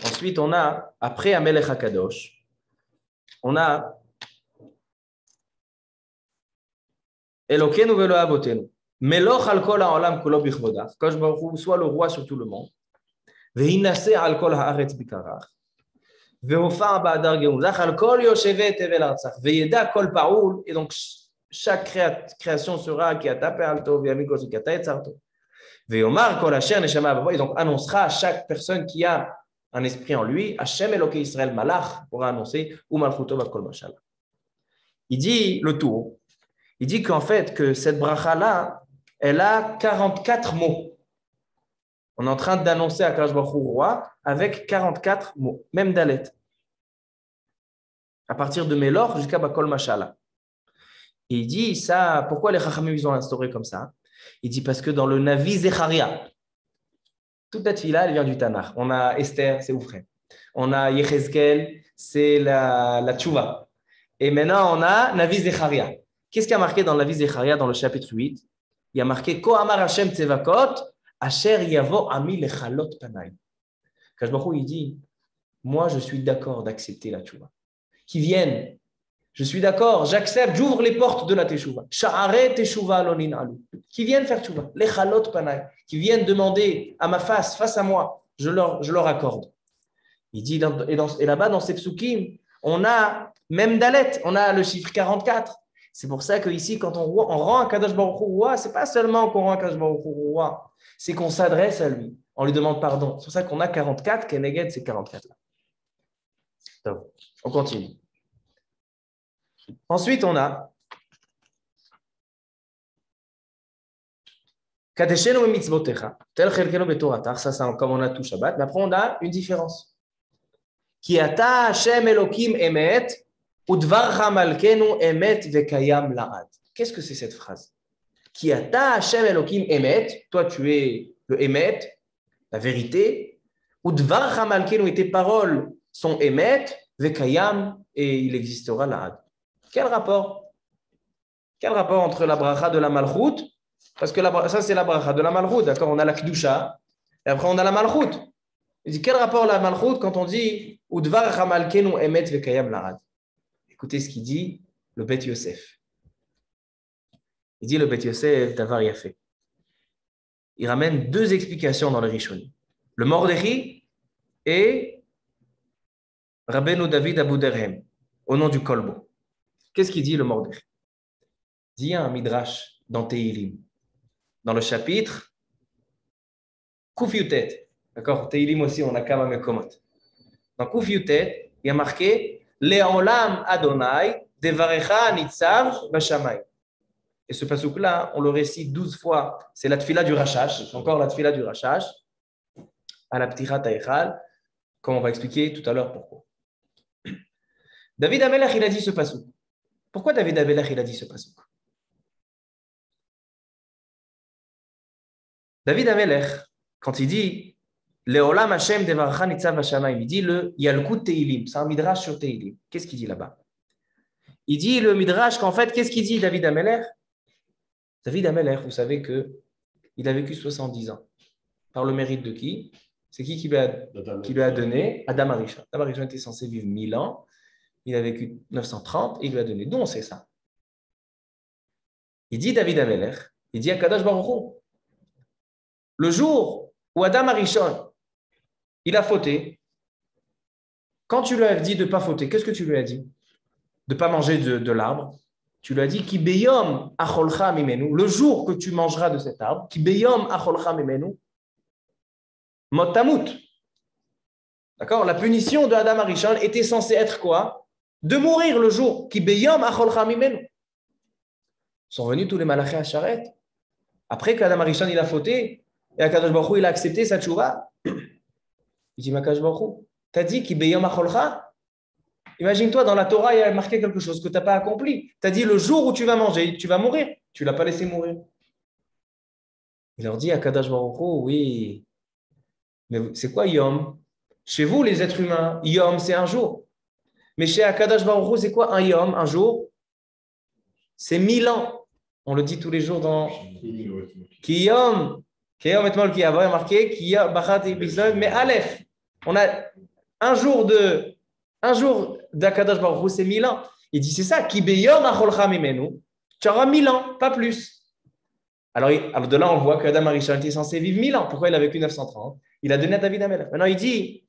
Ensuite, on a, après Amelech HaKadosh, on a Elokenu velo avotenu. Meloch al kol ha'olam kulo bichvodach. Kadosh Baruch Hu soit le roi sur tout le monde. Vehinase al kol haaretz bikarach. Vehofa ba'adar geulach al kol yoshevet tevel artzach. Veyeda kol paoul. Et donc, chaque création sera qui a tapé alto, viamikos qui a taetzarto. Veyomar kol asher neshama avavo. Et donc, annoncera à chaque personne qui a un esprit en lui, Hashem Eloké Israël Malach, pourra annoncer ou Malchuto Bakol Mashal. Il dit le tour. Il dit qu'en fait, que cette bracha-là, elle a 44 mots. On est en train d'annoncer à Kadosh Baruch Hu roi avec 44 mots, même Dalet. À partir de Melor jusqu'à Bakol Mashala. Et il dit ça, pourquoi les Chachamim ils ont instauré comme ça? Il dit parce que dans le Navi Zecharia, toute la tefila, elle vient du Tanakh. On a Esther, c'est Oufren. On a Yechezkel, c'est la Tchouva. Et maintenant, on a Navi Zecharia. Qu'est-ce qu'il y a marqué dans Navi Zecharia dans le chapitre 8? Il y a marqué Ko Amar Hashem Tzevakot, Asher Yavo Ami Lechalot Panay. Kadosh Baruch Hu, il dit, moi, je suis d'accord d'accepter la Tchouva. Qui viennent, je suis d'accord, j'accepte, j'ouvre les portes de la Teshuvah. Sha'are Teshuvah Lonin Alu. Qui viennent faire Tchouva, Lechalot Panay. Qui viennent demander à ma face à moi, je leur accorde. Il dit, et là-bas, dans ces psukim, on a même Dalet, on a le chiffre 44. C'est pour ça qu'ici, quand on rend un Kadosh Baruch Hu roi, ce n'est pas seulement qu'on rend un Kadosh Baruch Hu roi, c'est qu'on s'adresse à lui, on lui demande pardon. C'est pour ça qu'on a 44, Keneged, c'est 44 là. Donc, on continue. Ensuite, on a Kadeshenu mitzvotecha, tel chelkenu betoratach, ça c'est comme on a tout Shabbat, mais après on a une différence. Ki ata Hashem Elokim emet, udvarcha malkenu emet vekayam laad. Qu'est-ce que c'est cette phrase? Ki ata Hashem Elokim emet, toi tu es le emet, la vérité, udvarcha malkenu et tes paroles sont emet, vekayam et il existera laad. Quel rapport? Quel rapport entre la bracha de la malchut? Parce que ça, c'est la bracha de la malchut, d'accord? On a la kedusha, et après on a la malchut. Il dit, quel rapport la malchut quand on dit Udvar Hamalkenu Emet Vekayam Larad? Écoutez ce qu'il dit, le Bet Yosef. Il dit le Bet Yosef, Davar Yafé. Il ramène deux explications dans le Rishonim. Le Mordechai et Rabbeinu David Abu Derhem, au nom du Kolbo. Qu'est-ce qu'il dit le Mordechai? Il dit un midrash dans Tehilim, dans le chapitre Kuf Yutet. D'accord? Tehilim aussi, on a Kama Mekomot. Dans Kuf Yutet, il y a marqué Le'olam Adonai Devarecha Nitzav Bashamay. Et ce passouk-là, on le récite 12 fois. C'est la tfila du Rashash, encore la tfila du Rashash, à la Ptirat Haïchal, comme on va expliquer tout à l'heure pourquoi. David Amelech, il a dit ce passouk. Pourquoi David Amelech, il a dit ce passouk? David Amelech, quand il dit Leolam Hashem Devarecha Nitzav Bashamayim, il dit le Yalkut Teilim, c'est un midrash sur Teilim. Qu'est-ce qu'il dit là-bas? Il dit le midrash qu'en fait, qu'est-ce qu'il dit David Amelech? David Amelech, vous savez qu'il a vécu 70 ans. Par le mérite de qui? C'est qui lui a donné? Adam Arishon. Adam Arishon était censé vivre 1000 ans. Il a vécu 930 et il lui a donné. D'où on sait ça? Il dit David Amelech, il dit à Kadosh Baruch Hu, le jour où Adam Arishon, il a fauté, quand tu lui as dit de ne pas fauter, qu'est-ce que tu lui as dit? De ne pas manger de l'arbre. Tu lui as dit, Ki beyom acholcha mimenu, le jour que tu mangeras de cet arbre, Ki beyom acholcha mimenu, mot tamut. D'accord? La punition de Adam Arishon était censée être quoi? De mourir le jour. Ki beyom acholcha mimenu. Sont venus tous les malachés à Charet. Après qu'Adam Arishon il a fauté, et Akadosh Baruch Hu il a accepté sa tchouva. Il dit, Akadosh Baruch Hu, t'as dit Ki beyom acholcha? Imagine-toi, dans la Torah, il y a marqué quelque chose que tu n'as pas accompli. Tu as dit le jour où tu vas manger, tu vas mourir. Tu ne l'as pas laissé mourir. Il leur dit à Kadosh Baruch Hu, oui, mais c'est quoi Yom? Chez vous, les êtres humains, Yom, c'est un jour. Mais chez Akadosh Baruch Hu, c'est quoi un Yom, un jour? C'est 1000 ans. On le dit tous les jours dans Ki Yom et Mol Ki Avo, il y a marqué Ki Yom, Bachat et Bisol, mais Aleph. On a un jour d'Akadosh Baruch Hu, c'est 1000 ans. Il dit, c'est ça, Ki beyom acholcha mimenu, tu auras 1000 ans, pas plus. Alors de là, on voit qu'Adam Arishon était censé vivre 1000 ans. Pourquoi il a vécu 930? Il a donné à David Amelech. Maintenant, il dit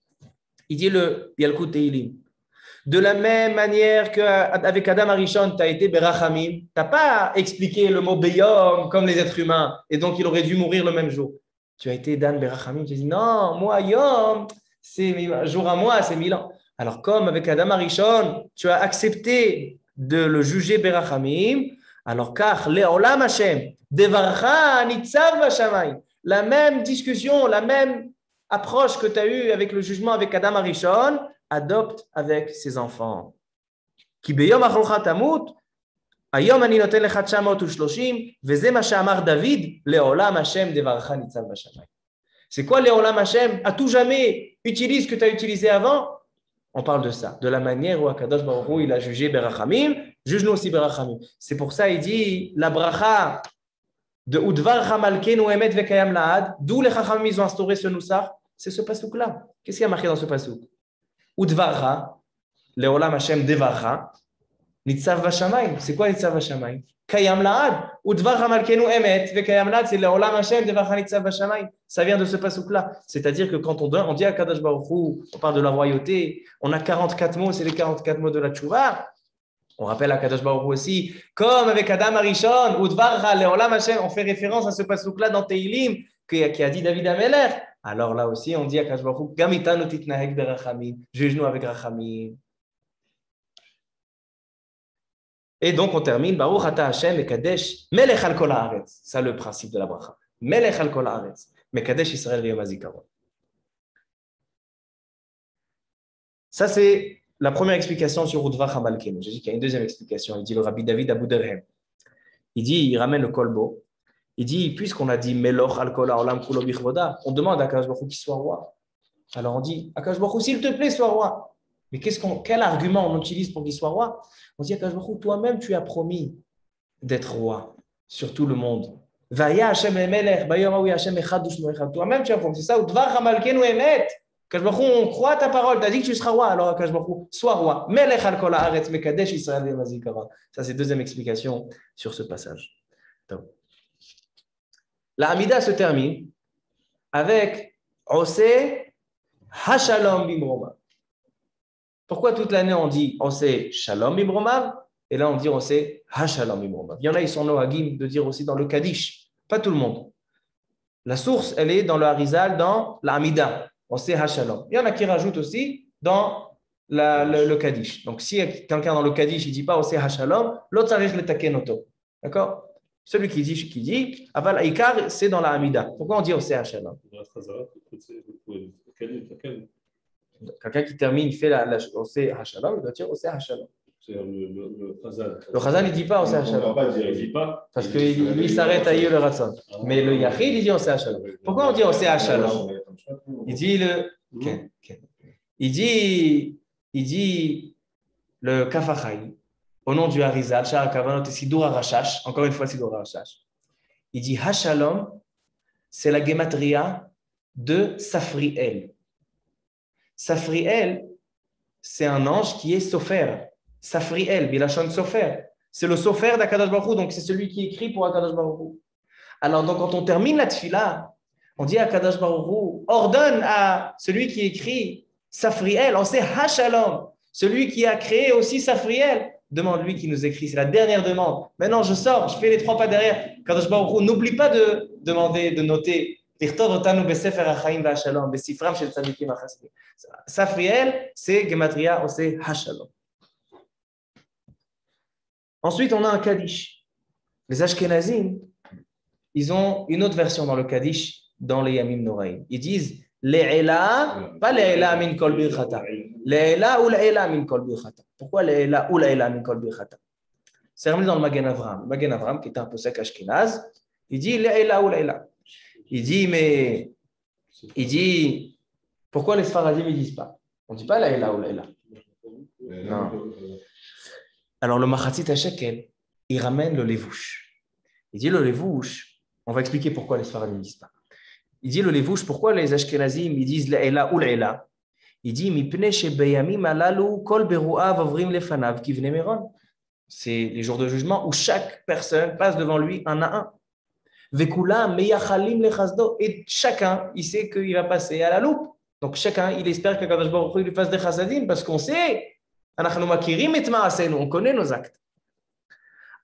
le Yalkut Teilim. De la même manière qu'avec Adam Arishon, tu as été Berachamim, tu n'as pas expliqué le mot beyom comme les êtres humains, et donc il aurait dû mourir le même jour. Tu as été Dan Berachamim, tu as dit, non, moi, Yom, c'est un jour à moi, c'est 1000 ans. Alors, comme avec Adam Arishon, tu as accepté de le juger Berachamim, alors, car Leolam Hashem, Devarcha Nitzav Vashamay, la même discussion, la même approche que tu as eue avec le jugement avec Adam Arishon, adopte avec ses enfants. Ki beyom acholcha tamut, ayom ani noten lecha 930, veze ma she'amar David, Leolam Hashem, Devarcha Nitzav Vashamay. C'est quoi Leolam Hashem? À tout jamais, utilise ce que tu as utilisé avant. On parle de ça, de la manière où Akadosh Baruch Hu il a jugé Berachamim, juge-nous aussi Berachamim. C'est pour ça il dit la bracha de Udvar Hamalkenu Emet Vekayam Laad, d'où les Chachamim ils ont instauré ce Nusach, c'est ce pasouk-là. Qu'est-ce qu'il y a marqué dans ce pasouk? Udvarha, Leolam Hashem Devarha, Nitzav Vashamayim. C'est quoi Nitzav Vashamayim? Kayam Laad, Udvar Hamalkenu Emet Vekayam Laad, c'est Leolam Hashem Devarha Nitzav Vashamayim. Ça vient de ce pasouk-là. C'est-à-dire que quand on dit à Kadosh Baruch Hu, on parle de la royauté, on a 44 mots, c'est les 44 mots de la tchouva. On rappelle à Kadosh Baruch Hu aussi, comme avec Adam Arishon, Udvarha Leolam Hashem, on fait référence à ce pasouk-là dans Tehilim, qui a dit David Amelech. Alors là aussi, on dit à Kadosh Baruch Hu, Gamitanu titnahek berachamim, juge-nous avec rachamim. Et donc on termine, Baruch ata Hashem et Kadesh, Melech al kol haaretz. Ça le principe de la bracha. Melech al kol haaretz. Mekadesh Israël Yom HaZikaron. Ça, c'est la première explication sur Udvar Hamalkenu. J'ai dit qu'il y a une deuxième explication. Il dit le Rabbi David Abu Derhem. Il ramène le kolbo. Il dit, puisqu'on a dit Meloch al kol haolam kulo bichvoda, on demande à Akadosh Baruch Hu qu'il soit roi. Alors on dit, Akadosh Baruch Hu, s'il te plaît, sois roi. Mais quel argument on utilise pour qu'il soit roi? On dit, Akadosh Baruch Hu, toi-même, tu as promis d'être roi sur tout le monde. Vaya Hashem Emelech, Bayom Awi Hashem Echad Ushmo Echad. Toi-même, tu as promis. C'est ça, Udvar Hamalkenu Emet. Kadosh Baruch Hu, on croit à ta parole, tu as dit que tu seras roi, alors Kadosh Baruch Hu, sois roi. Melech al kol haaretz mekadesh Israël ve'mazikara. Ça, c'est deuxième explication sur ce passage. Donc, la Hamida se termine avec Oseh Hashalom Bimromav. Pourquoi toute l'année on dit Oseh Shalom Bimromav et là on dit Oseh Hashalom Bimromav? Il y en a, ils sont nohagim de dire aussi dans le Kaddish. Pas tout le monde. La source, elle est dans le Harizal, dans la Hamida. Oseh Hashalom. Il y en a qui rajoutent aussi dans le Kaddish. Donc si quelqu'un dans le Kaddish il dit pas Oseh Hashalom, l'autre ça risque le takenoto. D'accord? Celui qui dit, Aval Aikar, c'est dans la Hamida. Pourquoi on dit Oseh Hashalom? Quelqu'un qui termine, il fait la Oseh Hashalom, il doit dire Oseh Hashalom. C'est le Chazal. Le Chazal, il ne dit pas Oseh Hashalom. Il dit pas. Parce que lui, il s'arrête à le Ratzon. Mais le Yachid, il dit Oseh Hashalom. Pourquoi on dit Oseh Hashalom? Il dit il dit le Kafachai, au nom du Harizal, Shara Kavanot et Sidur HaRashash, encore une fois Sidur HaRashash. Il dit Hashalom, c'est la gematria de Safriel. Safriel, c'est un ange qui est Sofer. Safriel, Bilachon Sofer. C'est le Sofer d'Akadosh Baruch Hu, donc c'est celui qui écrit pour Akadosh Baruch Hu. Alors, donc, quand on termine la tfila, on dit à Akadosh Baruch Hu, ordonne à celui qui écrit Safriel, on sait Hashalom, celui qui a créé aussi Safriel, demande-lui qui nous écrit, c'est la dernière demande. Maintenant, je sors, je fais les 3 pas derrière. Akadosh Baruch Hu, n'oublie pas de demander, de noter. Safriel, c'est Gematria, c'est Hashalom. Ensuite, on a un Kaddish. Les Ashkenazim, ils ont une autre version dans le Kaddish, dans les Yamim Noraim. Ils disent Le'ela, pas Le'ela min kol birchata. Le'ela ou Le'ela min kol birchata. Pourquoi Le'ela ou Le'ela min kol birchata? C'est ramené dans le Magen Avraham. Le Magen Avraham, qui est un posek Ashkenaz, il dit Le'ela ou Le'ela. Il dit, pourquoi les Sfaradim ne disent pas? On ne dit pas Le'ela ou Le'ela. Non. Alors le Machatzit HaShekel, il ramène le Levouche. Il dit le Levouche, on va expliquer pourquoi les Sfaradim ne disent pas. Il dit le Levouche, pourquoi les Ashkenazim ils disent Le'ela ou Le'ela? Il dit Mipne shebeyamim alalu kol beru'av avrim lefanav kivnei meron. C'est les jours de jugement où chaque personne passe devant lui un à un. Vekulam meyachalim lechazdo. Et chacun, il sait qu'il va passer à la loupe. Donc chacun, il espère que Kadosh Baruch Hu lui fasse des chasadim parce qu'on sait. On connaît nos actes.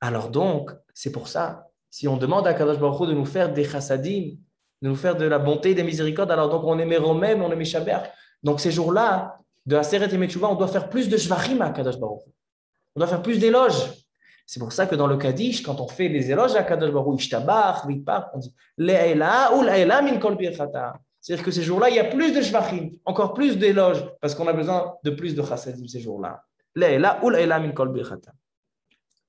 Alors donc, c'est pour ça, si on demande à Kadosh Baruch Hu de nous faire des chassadim, de nous faire de la bonté et des miséricordes, alors donc on est méromem, on est méchaber. Donc ces jours-là, de Aseret et Metchouva, on doit faire plus de shvachim à Kadosh Baruch Hu. On doit faire plus d'éloges. C'est pour ça que dans le Kaddish, quand on fait des éloges à Kadosh Baruch Hu, Ishtabach, Vipar, on dit Le'ela ou Le'ela min kol birchata. C'est-à-dire que ces jours-là, il y a plus de shvachim, encore plus d'éloges, parce qu'on a besoin de plus de chassadim ces jours-là. Le'ela ou Le'ela min kol birchata.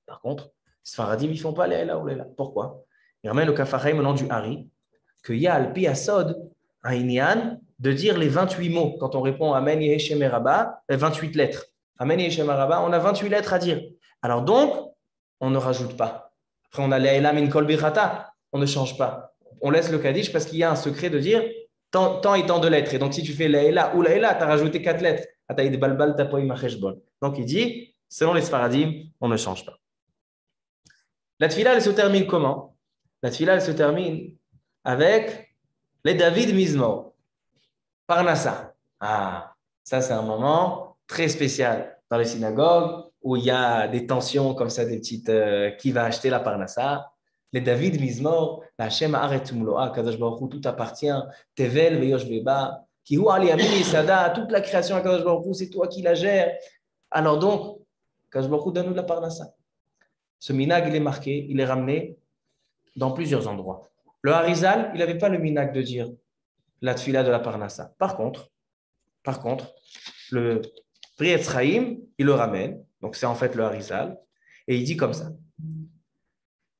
Par contre, les Sfaradim, ils ne font pas Le'ela ou Le'ela. Pourquoi? Il ramène le Kafachaim au nom du Hari, qu'il y a Al-Pi Asod, un Inyan, de dire les 28 mots. Quand on répond Amen Yeheshem Rabba, 28 lettres. Amen Yeheshem Rabba, on a 28 lettres à dire. Alors donc, on ne rajoute pas. Après, on a Le'ela min kol birchata, on ne change pas. On laisse le Kaddish parce qu'il y a un secret de dire tant et tant de lettres. Et donc, si tu fais Le'ela ou Le'ela, tu as rajouté 4 lettres. Donc, il dit, selon les Sfaradim, on ne change pas. La tfila, elle se termine comment? La tfila, elle se termine avec les David Mizmor. Parnassa. Ah, ça, c'est un moment très spécial dans les synagogues où il y a des tensions comme ça, des petites qui va acheter la Parnassa. Les David Mizmor, la Hashem Haaretz Umloa, Kadosh Baruch Hu, tout appartient. Tevel veyosh beba, ki hu ali yamin yisada, toute la création à Kadosh Baruch Hu, c'est toi qui la gères. Alors donc, Kadosh Baruch Hu donne-nous la Parnassa. Ce minag, il est marqué, il est ramené dans plusieurs endroits. Le Harizal, il n'avait pas le minag de dire la tfila de la Parnassa. Par contre, le Pri Etz Chaim, il le ramène, donc c'est en fait le Harizal, et il dit comme ça.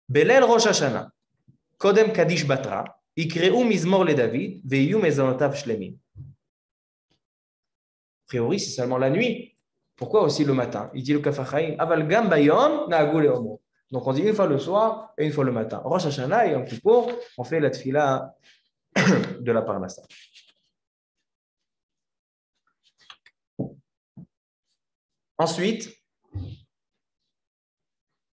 Belel Rosh Hashanah, Kodem Kaddish Batra, Ikreu Mizmor le David, Veyu Mezonotav Shlemim. A priori, c'est seulement la nuit. Pourquoi aussi le matin? Il dit le Kafachaim, Aval Gam Bayom, Na'agu Leomo. Donc on dit une fois le soir et une fois le matin. Rosh Hashanah et Yom Kippour, on fait la tfila de la Parnassa. Ensuite,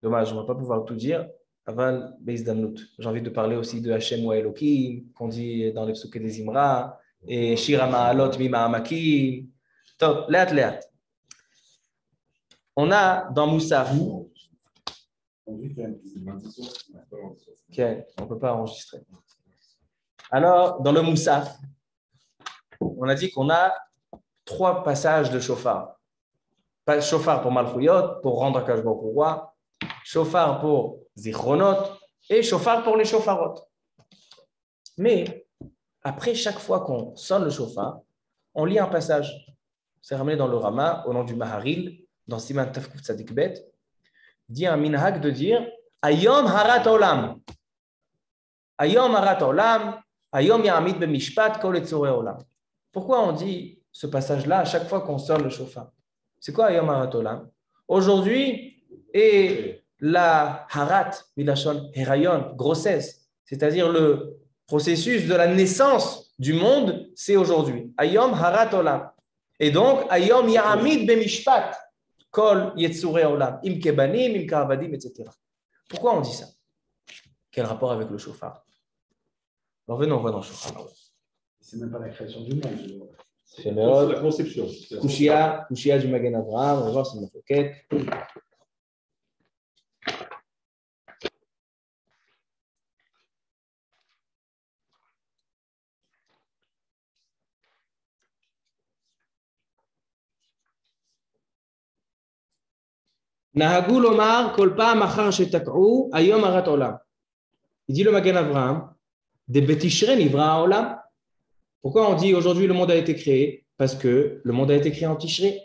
dommage, on ne va pas pouvoir tout dire. Aval Beis Damnut. J'ai envie de parler aussi de Hashem ou Elohim, qu'on dit dans les psuké des Imra, et Shira Ma'alot Mima Amakim. Top, léat, léat. On a dans Moussaf. Okay, on ne peut pas enregistrer. Alors, dans le Moussaf, on a dit qu'on a 3 passages de shofar. Shofar pour Malchuyot, pour rendre Akash Baruch Hu roi, shofar pour Zichronot et shofar pour les shofarot. Mais après chaque fois qu'on sonne le shofar, on lit un passage. C'est ramené dans le Rama, au nom du Maharil, dans Siman Tafkuf Tzadik Bet, dit un minhag de dire Ayom harat olam. Ayom harat olam. Ayom ya'amid b'mishpat kol etzorei olam. Pourquoi on dit ce passage-là à chaque fois qu'on sonne le shofar? C'est quoi Ayom harat olam? Aujourd'hui est la harat, milachon herayon, grossesse, c'est-à-dire le processus de la naissance du monde, c'est aujourd'hui. Ayom harat olam. Et donc, Ayom ya'amid b'mishpat kol yetzorei olam, im kebanim, im ka'avadim, etc. Pourquoi on dit ça? Quel rapport avec le shofar? Alors venons, on va dans le shofar. C'est même pas la création du monde. C'est la conception. Kushia du Magen Avraham, on va voir si c'est une foquette. Nahagul Omar, Kolpa, Machar, Shetak'u, Ayom Harat Olam. Il dit le Magen Avraham, des Betishre Nivra Olam. Pourquoi on dit aujourd'hui le monde a été créé? Parce que le monde a été créé en Tishré.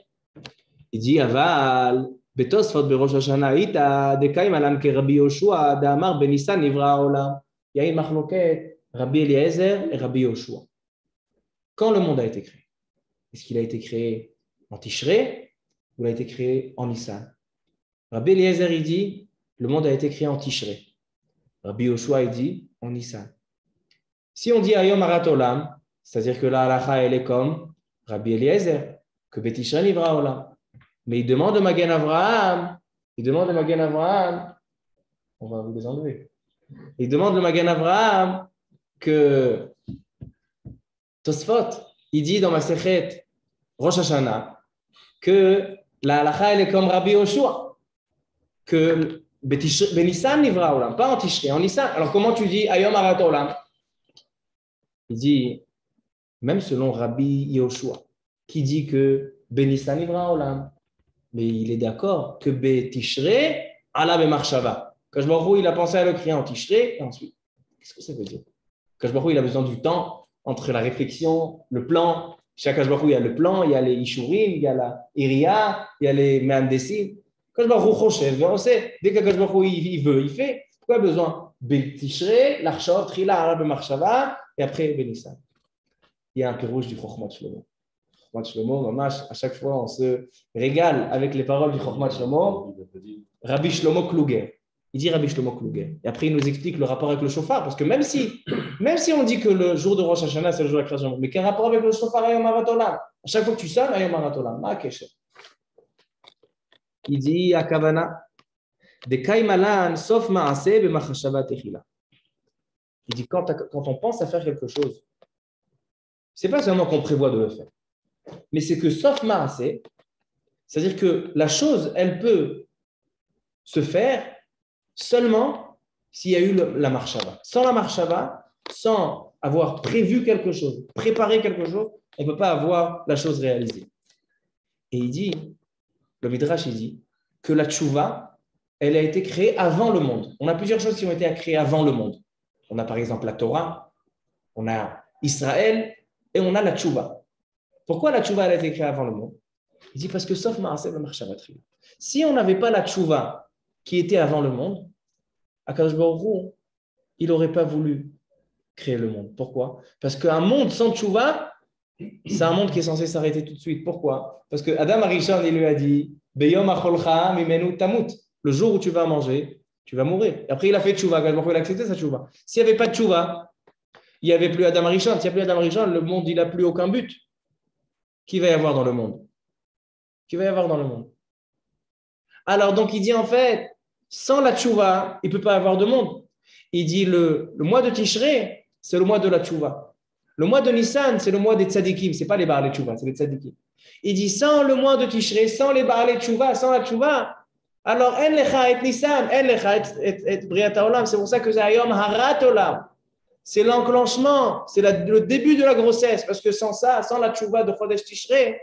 Il dit Aval, Betosfot Berosh Hashanah, Ita, Dekaim Alam ke Rabbi Yoshua, Damar Benissan Nivra Olam. Il y a une machloket, Rabbi Eliezer et Rabbi Yoshua. Quand le monde a été créé? Est-ce qu'il a été créé en Tishré ou il a été créé en Nissan? Rabbi Eliezer, il dit, le monde a été créé en Tishré. Rabbi Yoshua, il dit, en Nissan. Si on dit Ayom Harat Olam, c'est-à-dire que la halacha, elle est comme Rabbi Eliezer, que Betishré Nivra Olam. Mais il demande de Magen Avraham, on va vous les enlever. Il demande le Magen Avraham que Tosfot, il dit dans Masechet Rosh Hashanah que la halacha, elle est comme Rabbi Yoshua, que Benissan Nivra Olam, pas en Tishré, en Nissan. Alors comment tu dis Ayom Harat Olam? Il dit, même selon Rabbi Yoshua, qui dit que Benissan Nivra Olam, mais il est d'accord que Betishré ala bemarshava. Kadosh Baruch Hu, il a pensé à le créer en Tishré, et ensuite, qu'est-ce que ça veut dire? Kadosh Baruch Hu, il a besoin du temps entre la réflexion, le plan. Chez Kadosh Baruch Hu, il y a le plan, il y a les Ishurim, il y a la Iria, il y a les Mehandesim. Kadosh Baruch Hu choshev, on sait, dès que Kadosh Baruch Hu, il veut, il fait. Pourquoi besoin? Betishré, l'archov, trila ala bemarshava, et après Benissan. Il y a un pirouge du Chokhmat Shlomo. Chokhmat Shlomo, mamash, à chaque fois, on se régale avec les paroles du Chokhmat Shlomo. Rabbi Shlomo Kluger. Il dit Rabbi Shlomo Kluger. Et après, il nous explique le rapport avec le shofar. Parce que même si on dit que le jour de Rosh Hashanah, c'est le jour de la création du monde, mais quel rapport avec le shofar Ayom Harat Olam? À chaque fois que tu sonnes, Ayom Harat Olam. Ma kesher. Il dit à Kavana, de Kaimalan, sauf Maaseh, Bemachashava Techila. Il dit quand on pense à faire quelque chose, ce n'est pas seulement qu'on prévoit de le faire, mais c'est que sauf Maaseh, c'est-à-dire que la chose, elle peut se faire seulement s'il y a eu la marshava. Sans la marshava, sans avoir prévu quelque chose, préparé quelque chose, on ne peut pas avoir la chose réalisée. Et il dit, le Midrash, il dit que la tchouva, elle a été créée avant le monde. On a plusieurs choses qui ont été créées avant le monde. On a par exemple la Torah, on a Israël et on a la tchouva. Pourquoi la tchouva elle a été créée avant le monde? Il dit parce que sauf Maaseh b'marshava tchila. Si on n'avait pas la tchouva qui était avant le monde, Akadosh Baruch Hu, il n'aurait pas voulu créer le monde. Pourquoi? Parce qu'un monde sans tchouva, c'est un monde qui est censé s'arrêter tout de suite. Pourquoi? Parce que Adam Arishon, il lui a dit Beyom acholcha mimenu tamut. Le jour où tu vas manger, tu vas mourir. Et après, il a fait tchouva. Akadosh Baruch Hu, il a accepté sa tchouva. S'il n'y avait pas de tchouva, il n'y avait plus Adam Arishon. S'il n'y a plus Adam Arishon, le monde, il n'a plus aucun but. Qui va y avoir dans le monde? Qui va y avoir dans le monde? Alors, donc, il dit en fait, sans la tchouva, il ne peut pas avoir de monde. Il dit le mois de Tishré, c'est le mois de la tchouva. Le mois de Nissan, c'est le mois des tzadikim. Ce n'est pas les Baalei Tchouva, c'est les tzadikim. Il dit sans le mois de Tishré, sans les Baalei Tchouva, sans la tchouva, alors en lecha et Nissan, en lecha et Briat Haolam. C'est pour ça que c'est Hayom Harat Olam. C'est l'enclenchement, c'est le début de la grossesse. Parce que sans ça, sans la tchouva de Chodesh Tishré,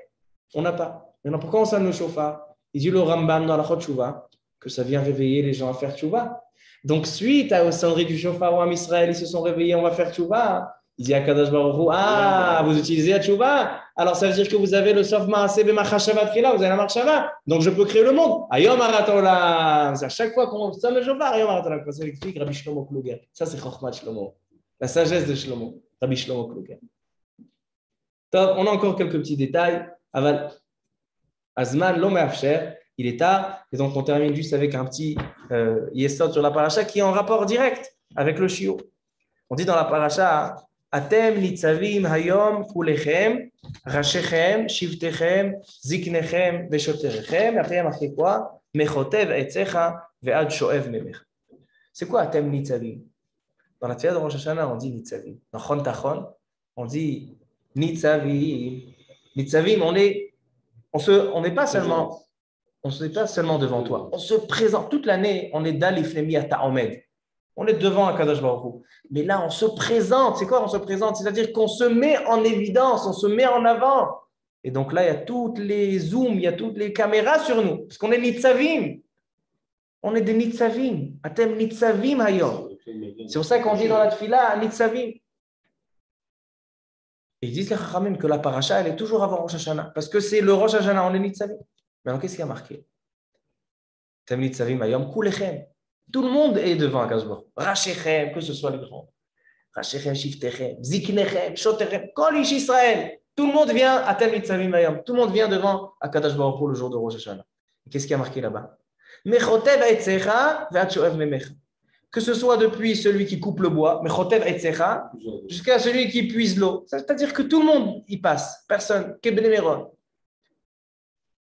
on n'a pas. Maintenant, pourquoi on sonne le shofar? Il dit le Rambam dans la Chod Tchouva que ça vient réveiller les gens à faire tchouva. Donc, suite aux sonneries du shofar en Israël, ils se sont réveillés, on va faire tchouva. Il dit à Kadosh Baruch Hu, vous utilisez la tchouva, alors ça veut dire que vous avez le sof maaseh b'machashava tchila, vous avez la marchava, donc je peux créer le monde. Ayom harat olam. C'est à chaque fois qu'on sonne le shofar, ayom harat olam. Ça explique Rabbi Shlomo Kluger. Ça, c'est Chochmat Shlomo, la sagesse de Shlomo, Rabbi Shlomo Kluger. Donc, on a encore quelques petits détails. Aval Azman lo me'afsher, il est tard, et donc on termine juste avec un petit yesod sur la paracha qui est en rapport direct avec le shiur. On dit dans la paracha, Atem nitzavim hayom kulechem, rashechem, shivtechem, ziknechem, veshoterechem. Après, il y a marqué quoi? Mechotev etzecha ve'ad shoev memecha. C'est quoi Atem nitzavim? Dans la tefila de Rosh Hashanah, on dit nitzavim. Dans Chon Tachon, on dit nitzavim. Nitzavim, on n'est pas seulement devant toi. On se présente toute l'année. On est dalifnemi à ta'omed. On est devant Akadosh Baruch Hu. Mais là, on se présente. C'est quoi on se présente? C'est-à-dire qu'on se met en évidence, on se met en avant. Et donc là, il y a toutes les zooms, il y a toutes les caméras sur nous. Parce qu'on est nitzavim. On est des nitzavim. Atem nitzavim hayom. C'est pour ça qu'on dit dans la tefila nitzavim. Et ils disent les Chachamim que la paracha, elle est toujours avant Rosh Hashanah. Parce que c'est le Rosh Hashanah, on est nitzavim. Mais alors, qu'est-ce qui a marqué? Atem nitzavim hayom kulechem. Tout le monde est devant Akadosh Baruch Hu. Rashechem, que ce soit les grands. Rashechem, Shiftechem, Ziknechem, Shotechem, Kol Ish Israël. Tout le monde vient à Tel Nitzavim Hayom. Tout le monde vient devant Akadosh Baruch Hu le jour de Rosh Hashanah. Qu'est-ce qui a marqué là-bas? Mechotev etzecha ve'ad shoev memecha. Que ce soit depuis celui qui coupe le bois, Mechotev etzecha, jusqu'à celui qui puise l'eau. C'est-à-dire que tout le monde y passe. Personne. Kebne Meron.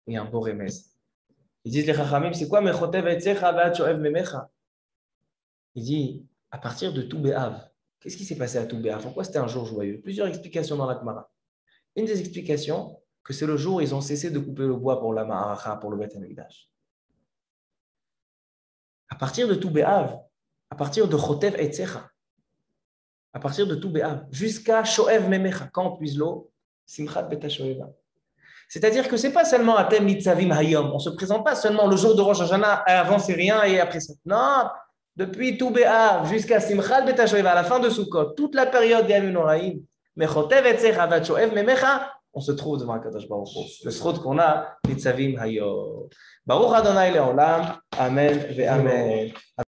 Il y a un beau remez. Ils disent les Chachamim, c'est quoi Mechotev etzecha ve'ad shoev memecha? Il dit, à partir de Tou B'Av, qu'est-ce qui s'est passé à Tou B'Av? Pourquoi c'était un jour joyeux? Plusieurs explications dans la Gemara. Une des explications, que c'est le jour où ils ont cessé de couper le bois pour la Ma'aracha, pour le Beth Hamikdash. À partir de Tou B'Av, à partir de Chotev etzecha, à partir de Tou B'Av, jusqu'à Shoev Memecha, quand on puise l'eau, Simchat Beta Shoeva. C'est-à-dire que ce n'est pas seulement Atem Nitzavim Hayom, on ne se présente pas seulement le jour de Rosh Hashanah, avant c'est rien et après ça. Non, depuis Tou B'Av jusqu'à Simchat Beta Shoeva, à la fin de Sukkot, toute la période des Yamim Noraïm, Mechotev etzecha ve'ad shoev memecha, on se trouve devant Akadosh Baruch Hu. Le srod qu'on a, Nitzavim Hayom. Baruch Adonai Le'olam, Amen ve'Amen.